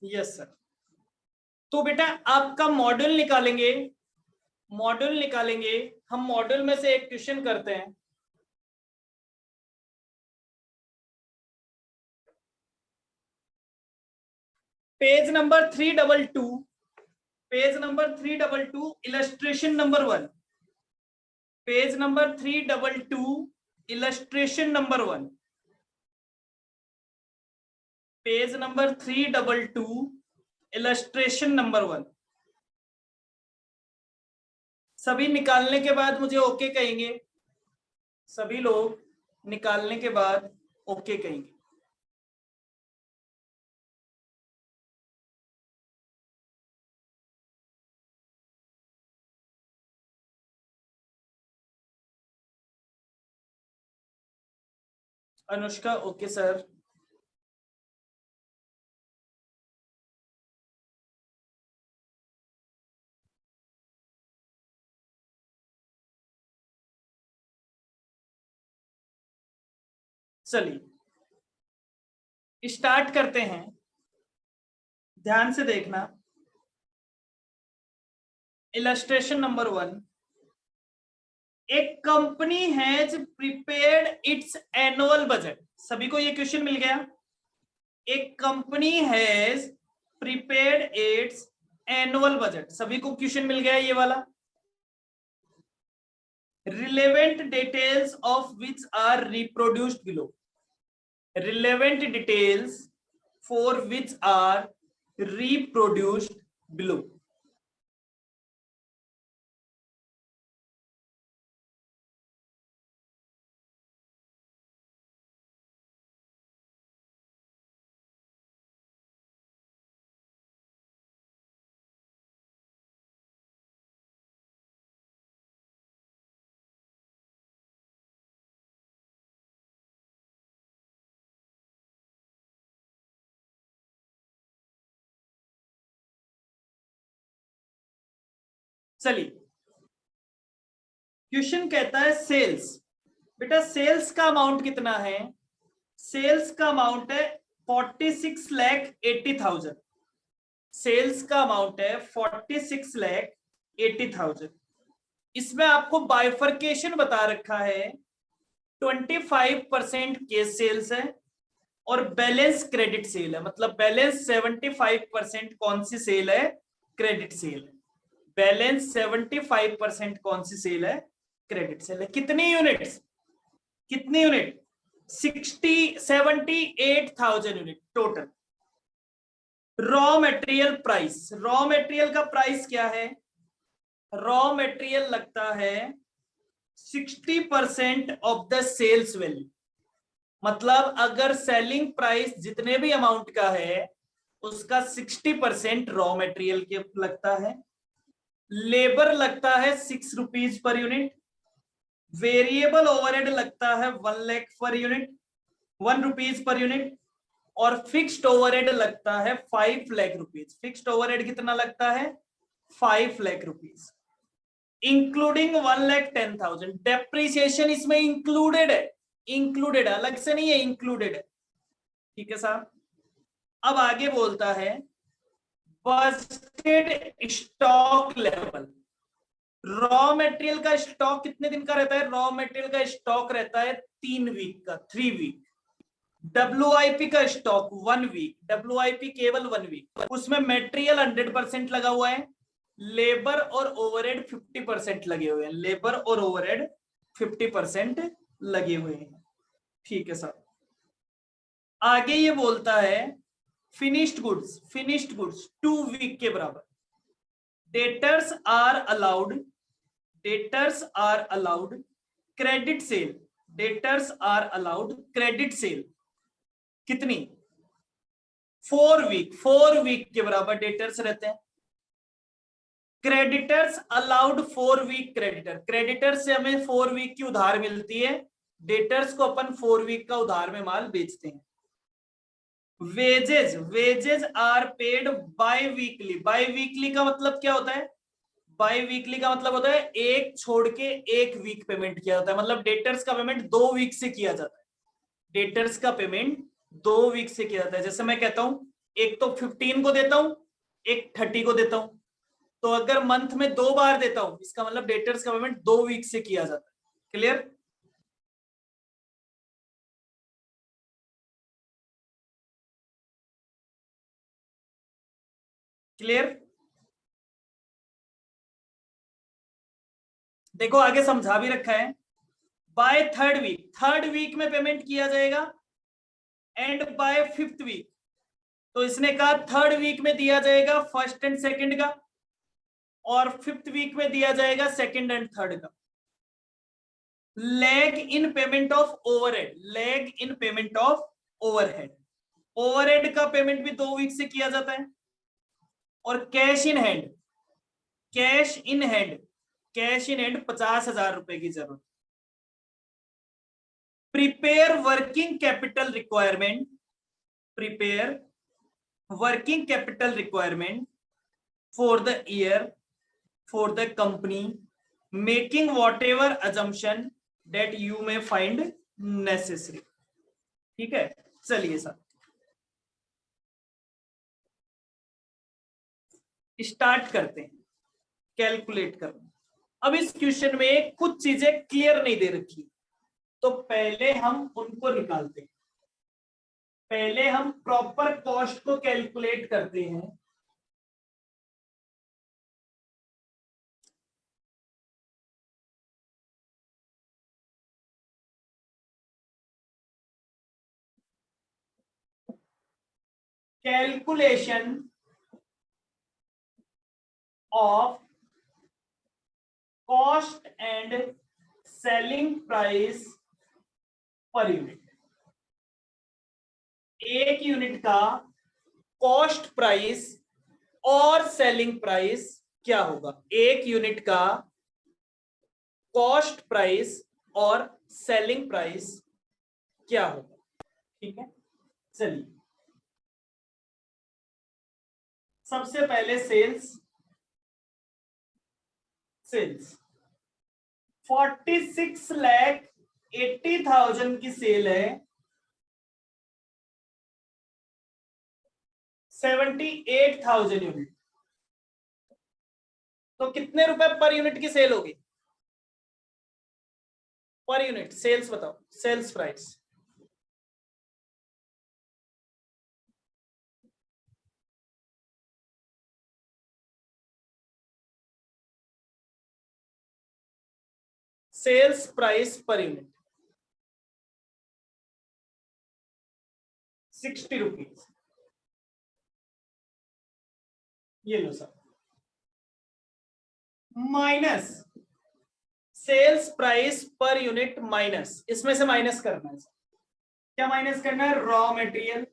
Yes sir. तो बेटा आपका मॉड्यूल निकालेंगे, मॉड्यूल निकालेंगे हम। मॉड्यूल में से एक क्वेश्चन करते हैं। Page number 322, page number 322, illustration number 1, page number 322, illustration number 1, page number 322, illustration number 1। सभी निकालने के बाद मुझे ओके कहेंगे, सभी लोग निकालने के बाद ओके कहेंगे। Anushka okay sir. चलिए स्टार्ट करते हैं, ध्यान से देखना। इलस्ट्रेशन नंबर 1, एक company has prepared its annual budget. सभी को ये क्वेश्चन मिल गया। एक company has prepared its annual budget, सभी को क्वेश्चन मिल गया ये वाला। Relevant details of which are reproduced below, relevant details for which are reproduced below। चलिए क्वेश्चन कहता है सेल्स। बेटा सेल्स का अमाउंट कितना है? सेल्स का अमाउंट है 46,80,000। सेल्स का अमाउंट है 46,80,000। इसमें आपको बाइफर्केशन बता रखा है, 25% केस सेल्स है और बैलेंस क्रेडिट सेल है। मतलब बैलेंस 75% कौन सी सेल है? क्रेडिट सेल है। बैलेंस 75% कौन सी सेल है? क्रेडिट सेल है। कितनी यूनिट्स? कितनी unit? 78,000 unit total. Raw material price, raw material का प्राइस क्या है? रॉ मटेरियल लगता है 60% ऑफ द सेल्स वैल्यू। मतलब अगर सेलिंग प्राइस जितने भी अमाउंट का है उसका 60% रॉ मटेरियल के लगता है। लेबर लगता है 6 rupees per unit. Variable overhead लगता है 1 lakh per unit, 1 rupees per unit. और फिक्स्ड ओवरहेड लगता है 5 लाख रुपीज। फिक्स्ड ओवरहेड कितना लगता है? 5 लाख रुपीज। इंक्लूडिंग 1,10,000। डेप्रिसिएशन इसमें इंक्लूडेड है, इंक्लूडेड अलग से नहीं है, इंक्लूडेड है। ठीक है साहब। अब आगे बोलता है budgeted stock level. Raw material का स्टॉक कितने दिन का रहता है? रॉ मटेरियल का स्टॉक रहता है 3 वीक का, 3 वीक। WIP का स्टॉक 1 वीक, WIP केवल 1 वीक। उसमें मटेरियल 100% लगा हुआ है, लेबर और ओवरहेड 50% लगे हुए हैं, लेबर और ओवरहेड 50% लगे हुए हैं। ठीक है सर। आगे ये बोलता है finished goods, finished goods 2 week के बराबर। Debtors are allowed, debtors are allowed credit sale, debtors are allowed credit sale कितनी? 4 वीक, 4 वीक के बराबर डेटर्स रहते हैं। Creditors allowed 4 week creditor, creditor से हमें 4 वीक की उधार मिलती है, डेटर्स को अपन 4 वीक का उधार में माल बेचते हैं। Wages, wages are paid by weekly, by weekly का मतलब क्या होता है? बाय वीकली का मतलब होता है एक छोड़ के एक वीक पेमेंट किया जाता है, मतलब डेटर्स का पेमेंट 2 वीक से किया जाता है, डेटर्स का पेमेंट 2 वीक से किया जाता है। जैसे मैं कहता हूं एक तो 15 को देता हूं, एक 30 को देता हूं, तो अगर मंथ में 2 बार देता हूं इसका मतलब डेटर्स का पेमेंट 2 वीक से किया जाता है। क्लियर? क्लियर? देखो आगे समझा भी रखा है, by third week, third week में पेमेंट किया जाएगा, एंड बाय 5th वीक। तो इसने कहा थर्ड वीक में दिया जाएगा फर्स्ट एंड सेकंड का, और 5th वीक में दिया जाएगा सेकंड एंड थर्ड का। Lag in payment of overhead, lag in payment of overhead, overhead का पेमेंट भी 2 वीक से किया जाता है। और cash in hand, cash in hand, cash in hand 50,000 रुपए की जरूरत। Prepare working capital requirement, prepare working capital requirement for the year, for the company, making whatever assumption that you may find necessary। ठीक है, चलिए सर स्टार्ट करते हैं कैलकुलेट करना। अब इस क्वेश्चन में कुछ चीजें क्लियर नहीं दे रखी, तो पहले हम उनको निकालते हैं, पहले हम प्रॉपर कॉस्ट को कैलकुलेट करते हैं। Calculation of cost and selling price per unit. एक यूनिट का कॉस्ट प्राइस और सेलिंग प्राइस क्या होगा? एक यूनिट का कॉस्ट प्राइस और सेलिंग प्राइस क्या होगा? ठीक है, चलिए सबसे पहले सेल्स, सेल्स 46,80,000 की सेल है, 78,000 यूनिट, तो कितने रुपए पर यूनिट की सेल होगी? पर यूनिट सेल्स बताओ, sales price. Sales price per unit 60 rupees. ये लो sir, minus sales price per unit, minus इसमें से माइनस करना है। क्या माइनस करना है? रॉ मटेरियल,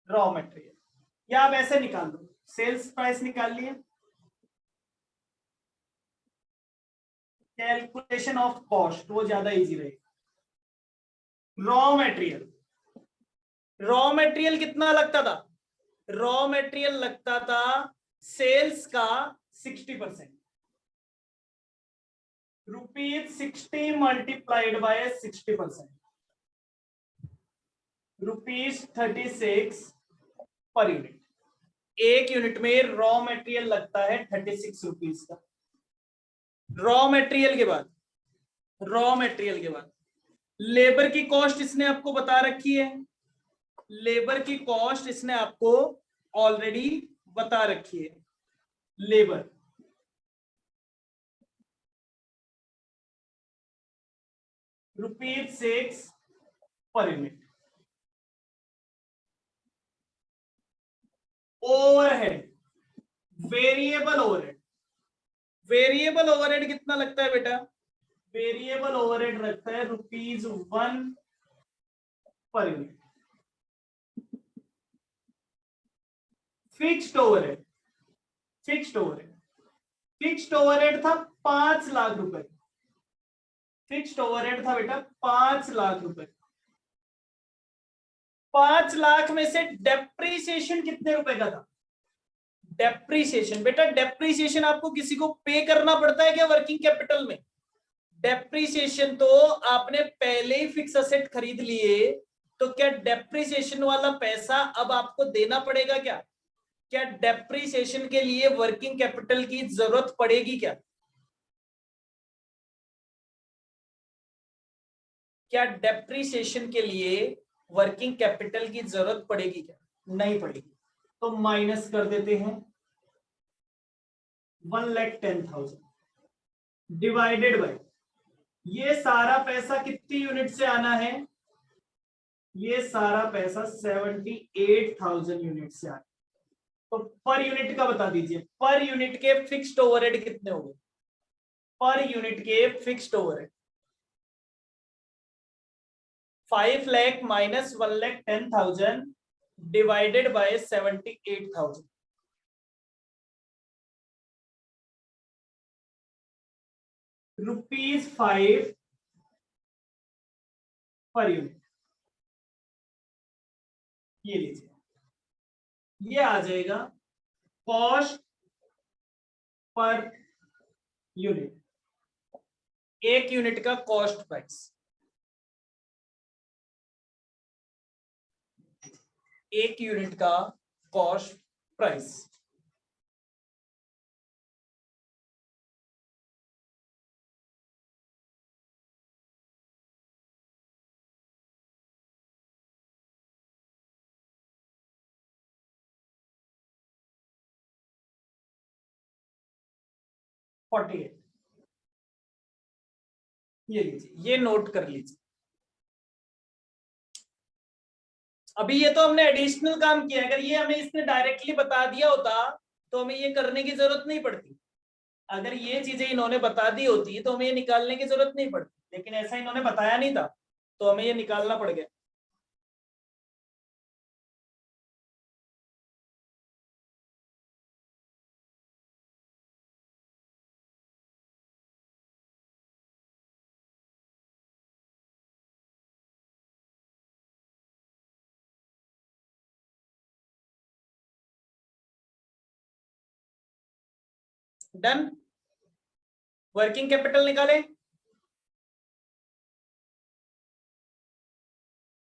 रॉ मटेरियल, या आप ऐसे निकाल दो, सेल्स प्राइस निकाल लिए, कैलकुलेशन ऑफ कॉस्ट वो ज्यादा इजी रहेगा। रॉ मटेरियल, रॉ मटेरियल कितना लगता था? रॉ मटेरियल लगता था सेल्स का 60%, ₹60 मल्टीप्लाइड बाय 60%, ₹36 पर यूनिट। एक यूनिट में रॉ मटेरियल लगता है 36 रुपीज का। रॉ मटेरियल के बाद लेबर की कॉस्ट इसने आपको बता रखी है, लेबर की कॉस्ट इसने आपको ऑलरेडी बता रखी है। Labour ₹6 per unit. Overhead, variable overhead, variable overhead कितना लगता है बेटा? वेरिएबल ओवरहेड लगता है ₹1 per unit. Fixed overhead, fixed overhead, fixed overhead था 5 लाख रुपए। फिक्स्ड ओवरहेड था बेटा 5 लाख रुपए। 5 लाख में से डेप्रीसिएशन कितने रुपए का था? डेप्रीसिएशन बेटा, डेप्रीसिएशन आपको किसी को पे करना पड़ता है क्या वर्किंग कैपिटल में? डेप्रीसिएशन तो आपने पहले ही फिक्स असेट खरीद लिए, तो क्या डेप्रीसिएशन वाला पैसा अब आपको देना पड़ेगा क्या? क्या डेप्रीसिएशन के लिए वर्किंग कैपिटल की जरूरत पड़ेगी क्या? क्या डेप्रीसिएशन के लिए वर्किंग कैपिटल की जरूरत पड़ेगी क्या? नहीं पड़ेगी। तो माइनस कर देते हैं 1,10,000 डिवाइडेड बाय, ये सारा पैसा कितनी यूनिट से आना है? ये सारा पैसा 78,000 यूनिट से आना। तो पर यूनिट का बता दीजिए, पर यूनिट के फिक्स्ड ओवरहेड कितने हो गए? पर यूनिट के fixed overhead 5 lakh minus 1,10,000 divided by 78,000, ₹5 per unit. ये लीजिए, ये आ जाएगा कॉस्ट पर यूनिट, एक यूनिट का कॉस्ट प्राइस, एक यूनिट का कॉस्ट प्राइस। $48, ये लीजिए, ये नोट कर लीजिए। अभी ये तो हमने एडिशनल काम किया, अगर ये हमें इसने डायरेक्टली बता दिया होता तो हमें ये करने की जरूरत नहीं पड़ती। अगर ये चीजें इन्होंने बता दी होती तो हमें ये निकालने की जरूरत नहीं पड़ती, लेकिन ऐसा इन्होंने बताया नहीं था तो हमें ये निकालना पड़ गया। डन, वर्किंग कैपिटल निकाले,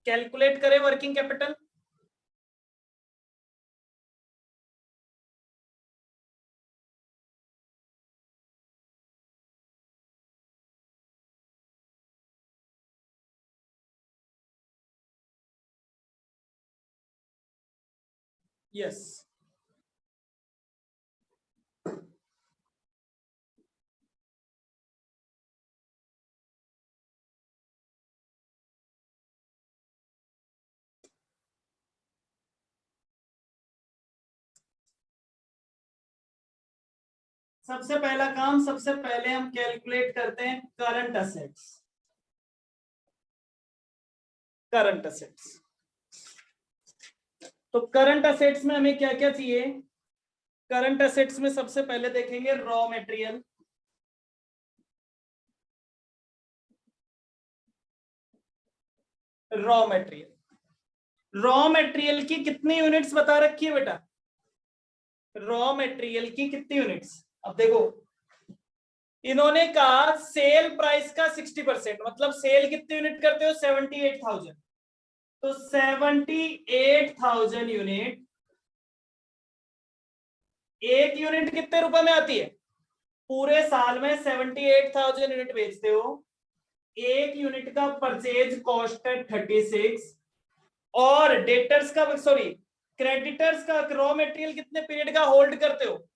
कैलकुलेट करें वर्किंग कैपिटल। यस, सबसे पहला काम, सबसे पहले हम कैलकुलेट करते हैं करंट असेट्स। करंट असेट्स, तो करंट असेट्स में हमें क्या क्या चाहिए? करंट असेट्स में सबसे पहले देखेंगे raw material, raw material, raw material की कितनी यूनिट्स बता रखी है बेटा? रॉ मटेरियल की कितनी यूनिट्स? अब देखो, इन्होंने कहा सेल प्राइस का 60%, मतलब सेल कितनी यूनिट करते हो? 78,000। तो 78,000 यूनिट, एक यूनिट कितने रुपए में आती है? पूरे साल में 78,000 यूनिट बेचते हो, एक यूनिट का परचेज कॉस्ट है 36, और डेटर्स का, सॉरी, क्रेडिटर्स का रॉ मटेरियल कितने पीरियड का होल्ड करते हो?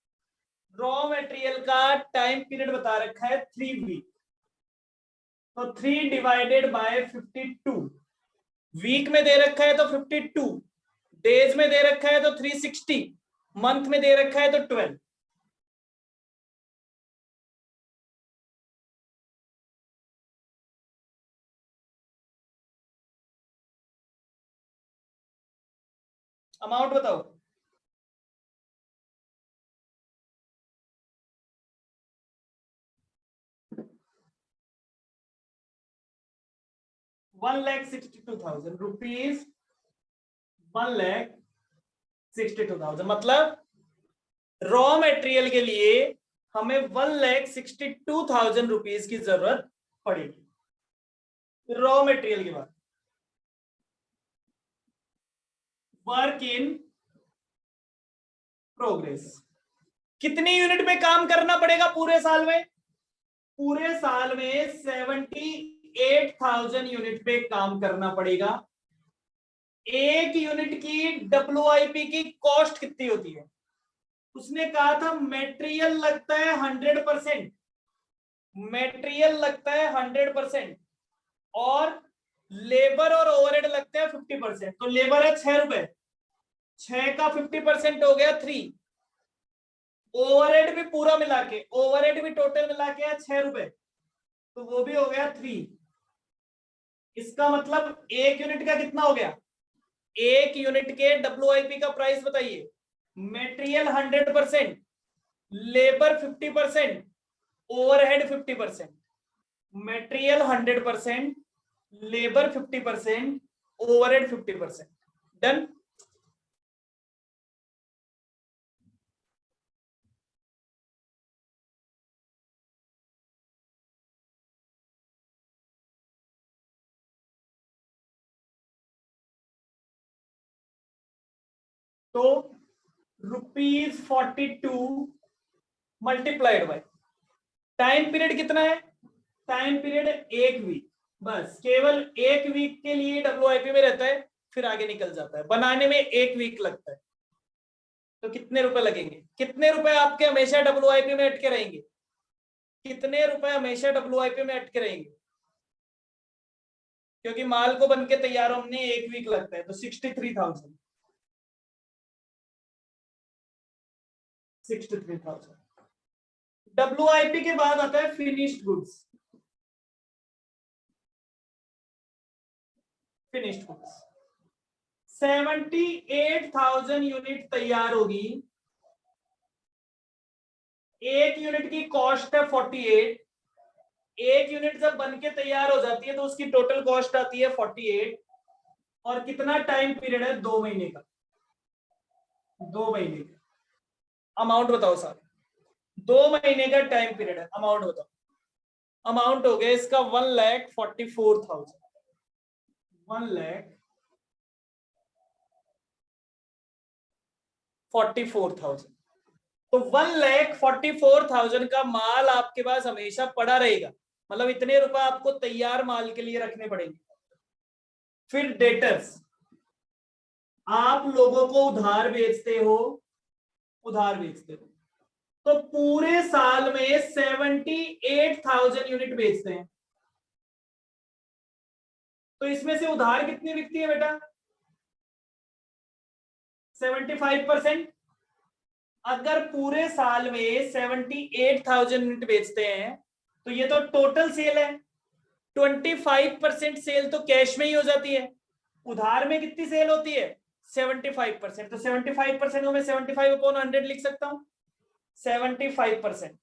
रॉ मटेरियल का टाइम पीरियड बता रखा है 3 वीक, तो 3 डिवाइडेड बाय 52, वीक में दे रखा है तो 52, डेज में दे रखा है तो 360, मंथ में दे रखा है तो 12। अमाउंट बताओ। 1,62,000 रुपीज, 1,62,000, मतलब रॉ मटेरियल के लिए हमें 1,62,000 रुपीज की जरूरत पड़ेगी। रॉ मटेरियल के बाद वर्क इन प्रोग्रेस, कितनी यूनिट पे काम करना पड़ेगा पूरे साल में? पूरे साल में 78,000 यूनिट पे काम करना पड़ेगा। एक यूनिट की WIP की कॉस्ट कितनी होती है? उसने कहा था मेटेरियल लगता है 100%, मेटेरियल लगता है 100%, और लेबर और ओवरहेड लगता है 50%। तो लेबर है 6 रुपए, 6 का 50% हो गया 3, ओवरहेड भी पूरा मिला के, ओवरहेड भी टोटल मिला के है 6 रुपए, तो वो भी हो गया 3। इसका मतलब एक यूनिट का कितना हो गया? एक यूनिट के WIP का प्राइस बताइए। Material 100%, labour 50%, overhead 50%। Material 100%, labour 50%, overhead 50%। Done. तो ₹42 मल्टीप्लाइड बाय टाइम पीरियड कितना है? टाइम पीरियड 1 वीक, बस केवल 1 वीक के लिए WIP में रहता है, फिर आगे निकल जाता है। बनाने में 1 वीक लगता है, तो कितने रुपए लगेंगे? कितने रुपए आपके हमेशा WIP में अटके रहेंगे? कितने रुपए हमेशा WIP में अटके रहेंगे? क्योंकि माल को बन के तैयार होने 1 वीक लगता है, तो 63,000, 63,000। WIP के बाद आता है finished goods, finished goods 78,000 unit तैयार होगी, एक यूनिट की कॉस्ट है 48, एक यूनिट जब बन के तैयार हो जाती है तो उसकी टोटल कॉस्ट आती है 48, और कितना टाइम पीरियड है? 2 महीने का, 2 महीने का। अमाउंट बताओ सर, 2 महीने का टाइम पीरियड है, अमाउंट बताओ। अमाउंट हो गया इसका 1,44,000, 1,44,000। तो 1,44,000 का माल आपके पास हमेशा पड़ा रहेगा, मतलब इतने रुपए आपको तैयार माल के लिए रखने पड़ेंगे। फिर डेटर्स, आप लोगों को उधार बेचते हो, उधार बेचते हो, तो पूरे साल में 78,000 यूनिट बेचते हैं, तो इसमें से उधार कितनी बिकती है बेटा? 75%। अगर पूरे साल में 78,000 यूनिट बेचते हैं, तो ये तो टोटल सेल है। 25% सेल तो कैश में ही हो जाती है, उधार में कितनी सेल होती है? 75%। तो 75% को मैं 75/100 लिख सकता हूं, 75%।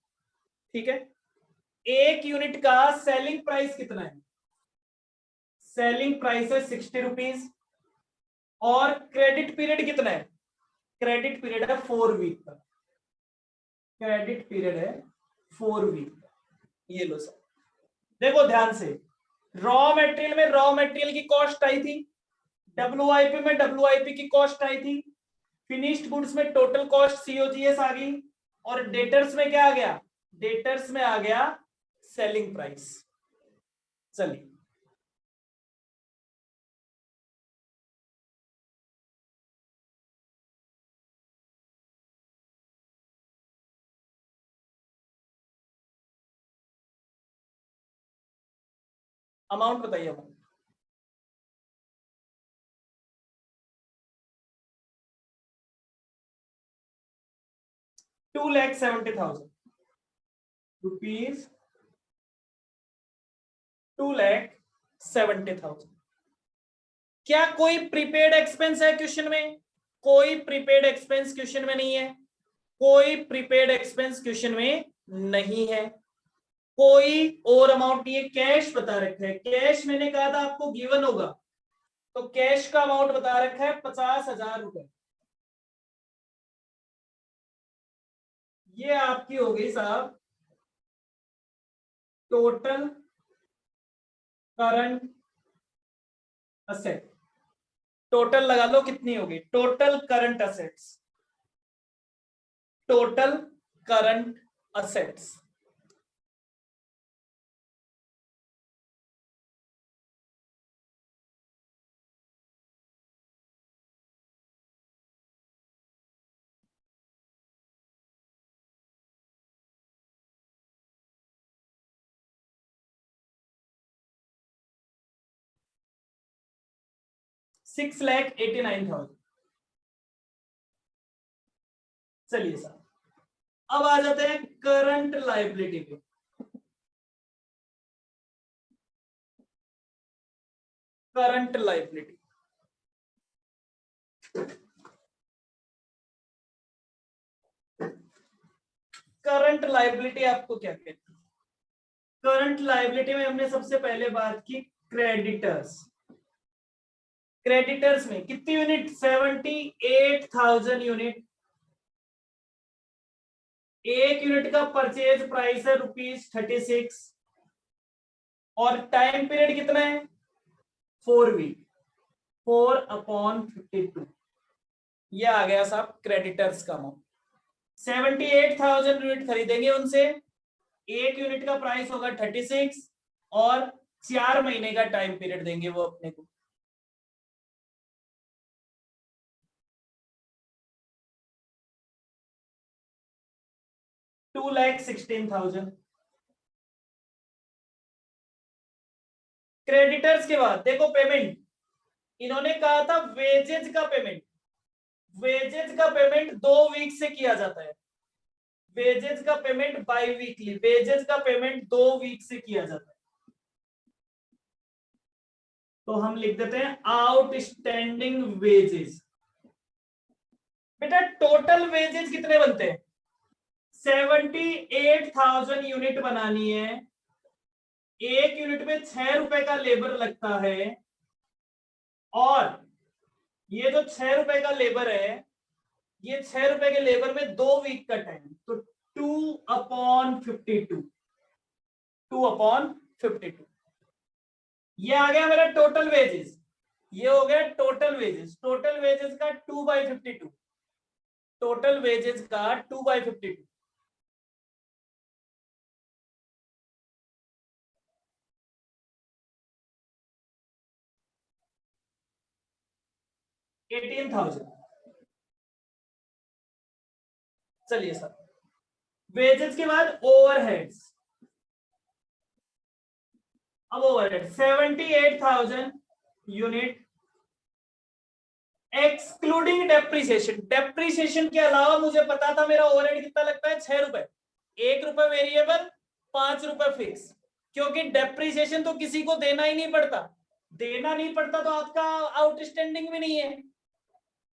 ठीक है। एक यूनिट का सेलिंग प्राइस कितना है? सेलिंग प्राइस है 60 रुपीज, और क्रेडिट पीरियड कितना है? क्रेडिट पीरियड है 4 वीक का, क्रेडिट पीरियड है 4 वीक का। ये लो सर, देखो ध्यान से, रॉ मटेरियल में रॉ मटेरियल की कॉस्ट आई थी, डब्ल्यूआईपी में डब्ल्यूआईपी की कॉस्ट आई थी, फिनिश्ड गुड्स में टोटल कॉस्ट सीओजीएस आ गई, और डेटर्स में क्या आ गया? डेटर्स में आ गया सेलिंग प्राइस। चलिए अमाउंट बताइए। Amount 2,70,000 rupees, 2,70,000। क्या कोई प्रीपेड एक्सपेंस है क्वेश्चन में? कोई प्रीपेड एक्सपेंस क्वेश्चन में नहीं है, कोई प्रीपेड एक्सपेंस क्वेश्चन में नहीं है, कोई और अमाउंट नहीं है। कैश बता रखा है, कैश मैंने कहा था आपको गिवन होगा, तो कैश का अमाउंट बता रखा है 50,000 रुपए। ये आपकी हो गई साहब टोटल करंट असेट। टोटल लगा लो कितनी होगी, total current assets, total current assets. $6,89,000। चलिए सर, अब आ जाते हैं करंट लाइबिलिटी पे। करंट लाइबिलिटी, करंट लाइबिलिटी आपको क्या कहते हैं? करंट लाइबिलिटी में हमने सबसे पहले बात की क्रेडिटर्स। क्रेडिटर्स में कितनी यूनिट? 78,000 यूनिट। एक यूनिट का परचेज प्राइस है ₹36, और टाइम पीरियड कितना है? 4 वीक, 4/52। ये आ गया साहब क्रेडिटर्स का अमाउंट। 78,000 यूनिट खरीदेंगे उनसे, एक यूनिट का प्राइस होगा 36, और 4 महीने का टाइम पीरियड देंगे वो अपने को। $2,16,000। क्रेडिटर्स के बाद देखो पेमेंट, इन्होंने कहा था वेजेज का पेमेंट। वेजेज का पेमेंट 2 वीक से किया जाता है, वेजेज का पेमेंट बाई वीकली, वेजेज का पेमेंट 2 वीक से किया जाता है। तो हम लिख देते हैं आउटस्टैंडिंग वेजेस। बेटा टोटल वेजेस कितने बनते हैं? 78,000 यूनिट बनानी है, एक यूनिट में 6 रुपए का लेबर लगता है, और ये जो 6 रुपए का लेबर है, ये 6 रुपए के लेबर में 2 वीक का टाइम, तो 2/52, 2/52। ये आ गया मेरा टोटल वेजेस, ये हो गया टोटल वेजेस। टोटल वेजेस का 2/52, टोटल वेजेस का 2/52। 18,000। चलिए सर, वेजेस के बाद ओवरहेड्स। अब overhead 78,000 unit excluding depreciation. Depreciation के अलावा मुझे पता था मेरा ओवरहेड कितना लगता है, 6 रुपए, 1 रुपए वेरिएबल, 5 रुपए फिक्स, क्योंकि डेप्रीसिएशन तो किसी को देना ही नहीं पड़ता, देना नहीं पड़ता तो आपका आउटस्टैंडिंग भी नहीं है।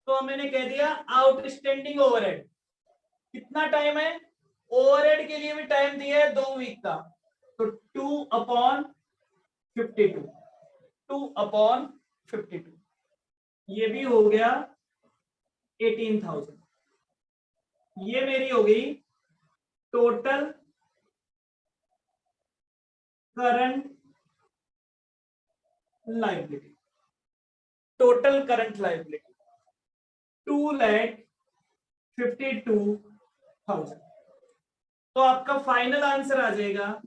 तो मैंने कह दिया आउटस्टैंडिंग ओवरहेड। कितना टाइम है? ओवरहेड के लिए भी टाइम दिया है 2 वीक का, तो 2/52, 2/52। ये भी हो गया 18,000। ये मेरी हो गई total current liability. Total current liability 2,52,000। तो आपका फाइनल आंसर आ जाएगा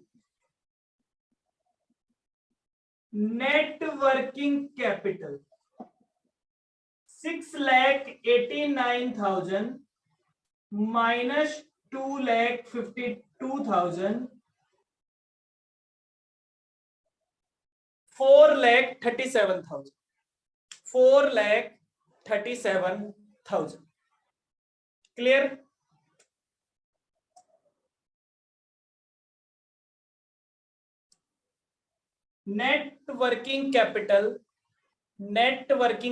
net working capital 6,89,000 minus 2,52,000 4,37,000 4,37,000। Clear? Net working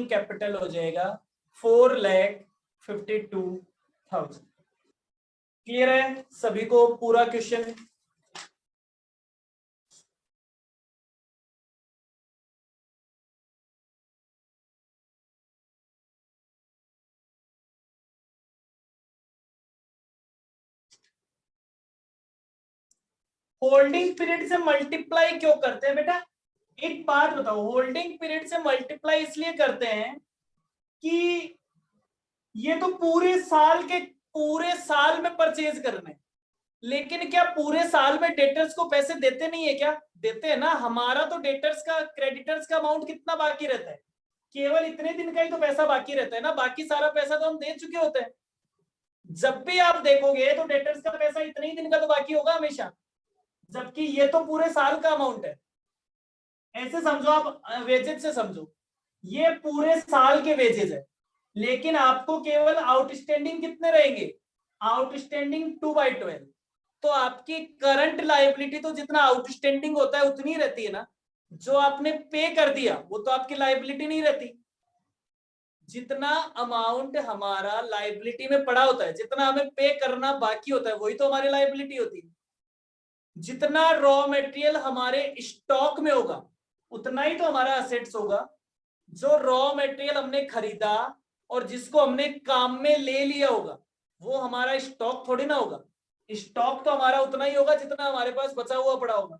capital हो जाएगा 4,52,000। क्लियर है सभी को पूरा क्वेश्चन? होल्डिंग पीरियड से मल्टीप्लाई क्यों करते हैं बेटा? एक बात बताओ, होल्डिंग पीरियड से मल्टीप्लाई इसलिए करते हैं कि ये तो पूरे साल में परचेज करना है, लेकिन क्या पूरे साल में डेटर्स को पैसे देते नहीं है क्या? देते हैं ना। हमारा तो डेटर्स का, क्रेडिटर्स का अमाउंट कितना बाकी रहता है? केवल इतने दिन का ही तो पैसा बाकी रहता है ना, बाकी सारा पैसा तो हम दे चुके होते हैं। जब भी आप देखोगे तो डेटर्स का पैसा इतने ही दिन का तो बाकी होगा हमेशा, जबकि ये तो पूरे साल का अमाउंट है। ऐसे समझो आप, वेजेज से समझो, ये पूरे साल के वेजेज है, लेकिन आपको केवल आउटस्टैंडिंग कितने रहेंगे? आउटस्टैंडिंग 2/12। तो आपकी करंट लायबिलिटी तो जितना आउटस्टैंडिंग होता है उतनी रहती है ना। जो आपने पे कर दिया वो तो आपकी लायबिलिटी नहीं रहती। जितना अमाउंट हमारा लायबिलिटी में पड़ा होता है, जितना हमें पे करना बाकी होता है, वही तो हमारी लायबिलिटी होती है। जितना रॉ मटेरियल हमारे स्टॉक में होगा उतना ही तो हमारा असेट्स होगा। जो रॉ मटेरियल हमने खरीदा और जिसको हमने काम में ले लिया होगा वो हमारा स्टॉक थोड़ी ना होगा। स्टॉक तो हमारा उतना ही होगा जितना हमारे पास बचा हुआ पड़ा होगा।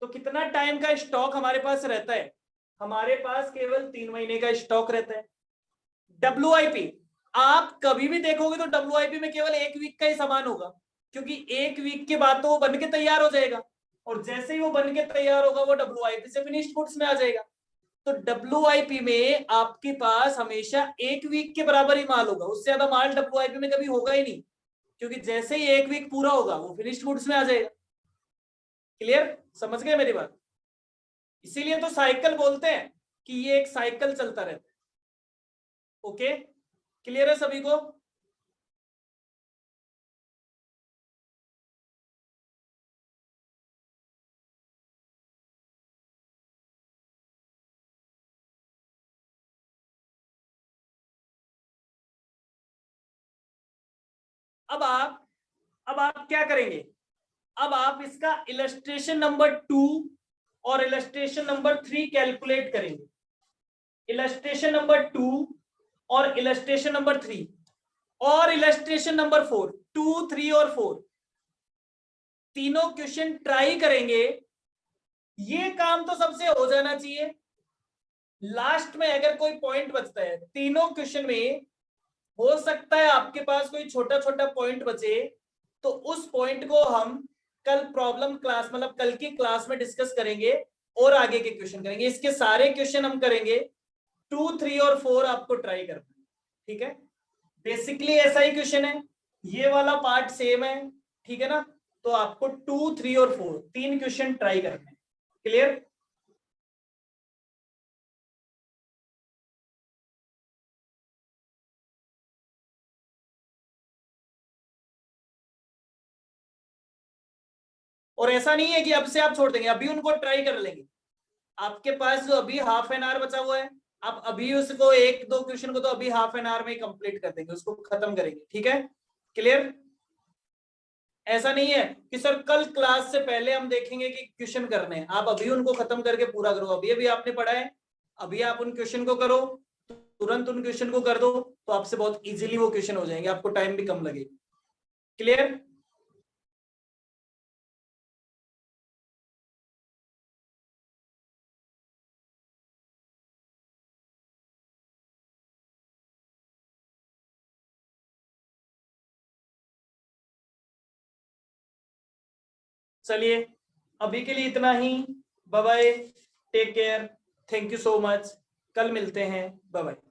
तो कितना टाइम का स्टॉक हमारे पास रहता है? हमारे पास केवल 3 महीने का स्टॉक रहता है। WIP आप कभी भी देखोगे तो WIP में केवल 1 वीक का ही सामान होगा, क्योंकि 1 वीक के बाद तो वो बन के तैयार हो जाएगा, और जैसे ही वो बन के तैयार होगा वो WIP से फिनिश्ड गुड्स में आ जाएगा। तो WIP में आपके पास हमेशा 1 वीक के बराबर ही माल होगा, उससे ज्यादा माल WIP में कभी होगा ही नहीं, क्योंकि जैसे ही 1 वीक पूरा होगा वो फिनिश्ड गुड्स में आ जाएगा। क्लियर? समझ गए मेरी बात? इसीलिए तो साइकिल बोलते हैं कि ये एक साइकिल चलता रहता है। ओके, क्लियर है सभी को? अब आप क्या करेंगे? अब आप इसका इलस्ट्रेशन नंबर 2 और इलस्ट्रेशन नंबर 3 कैलकुलेट करेंगे। इलस्ट्रेशन नंबर 2 और इलस्ट्रेशन नंबर 3 और इलस्ट्रेशन नंबर 4, 2, 3 और 4 तीनों क्वेश्चन ट्राई करेंगे। ये काम तो सबसे हो जाना चाहिए। लास्ट में अगर कोई पॉइंट बचता है, तीनों क्वेश्चन में हो सकता है आपके पास कोई छोटा छोटा पॉइंट बचे, तो उस पॉइंट को हम कल प्रॉब्लम क्लास, मतलब कल की क्लास में डिस्कस करेंगे और आगे के क्वेश्चन करेंगे। इसके सारे क्वेश्चन हम करेंगे, 2, 3 और 4 आपको ट्राई करना है। ठीक है? बेसिकली ऐसा ही क्वेश्चन है, ये वाला पार्ट सेम है। ठीक है ना? तो आपको 2, 3 और 4 तीन क्वेश्चन ट्राई करने हैं। क्लियर? और ऐसा नहीं है कि अब से आप छोड़ देंगे, अभी उनको ट्राई कर लेंगे। आपके पास जो अभी हाफ एन आवर बचा हुआ है, आप अभी उसको 1-2 क्वेश्चन को तो अभी हाफ एन आवर में ही कंप्लीट कर देंगे, उसको खत्म करेंगे। ठीक है? क्लियर? ऐसा नहीं है कि सर कल क्लास से पहले हम देखेंगे कि क्वेश्चन करने हैं। आप अभी उनको खत्म करके पूरा करो। अभी अभी आपने पढ़ा है, अभी आप उन क्वेश्चन को करो, तुरंत उन क्वेश्चन को कर दो तो आपसे बहुत इजीली वो क्वेश्चन हो जाएंगे, आपको टाइम भी कम लगेगा। क्लियर? चलिए अभी के लिए इतना ही। Bye bye, take care, thank you so much, कल मिलते हैं, बाय बाय।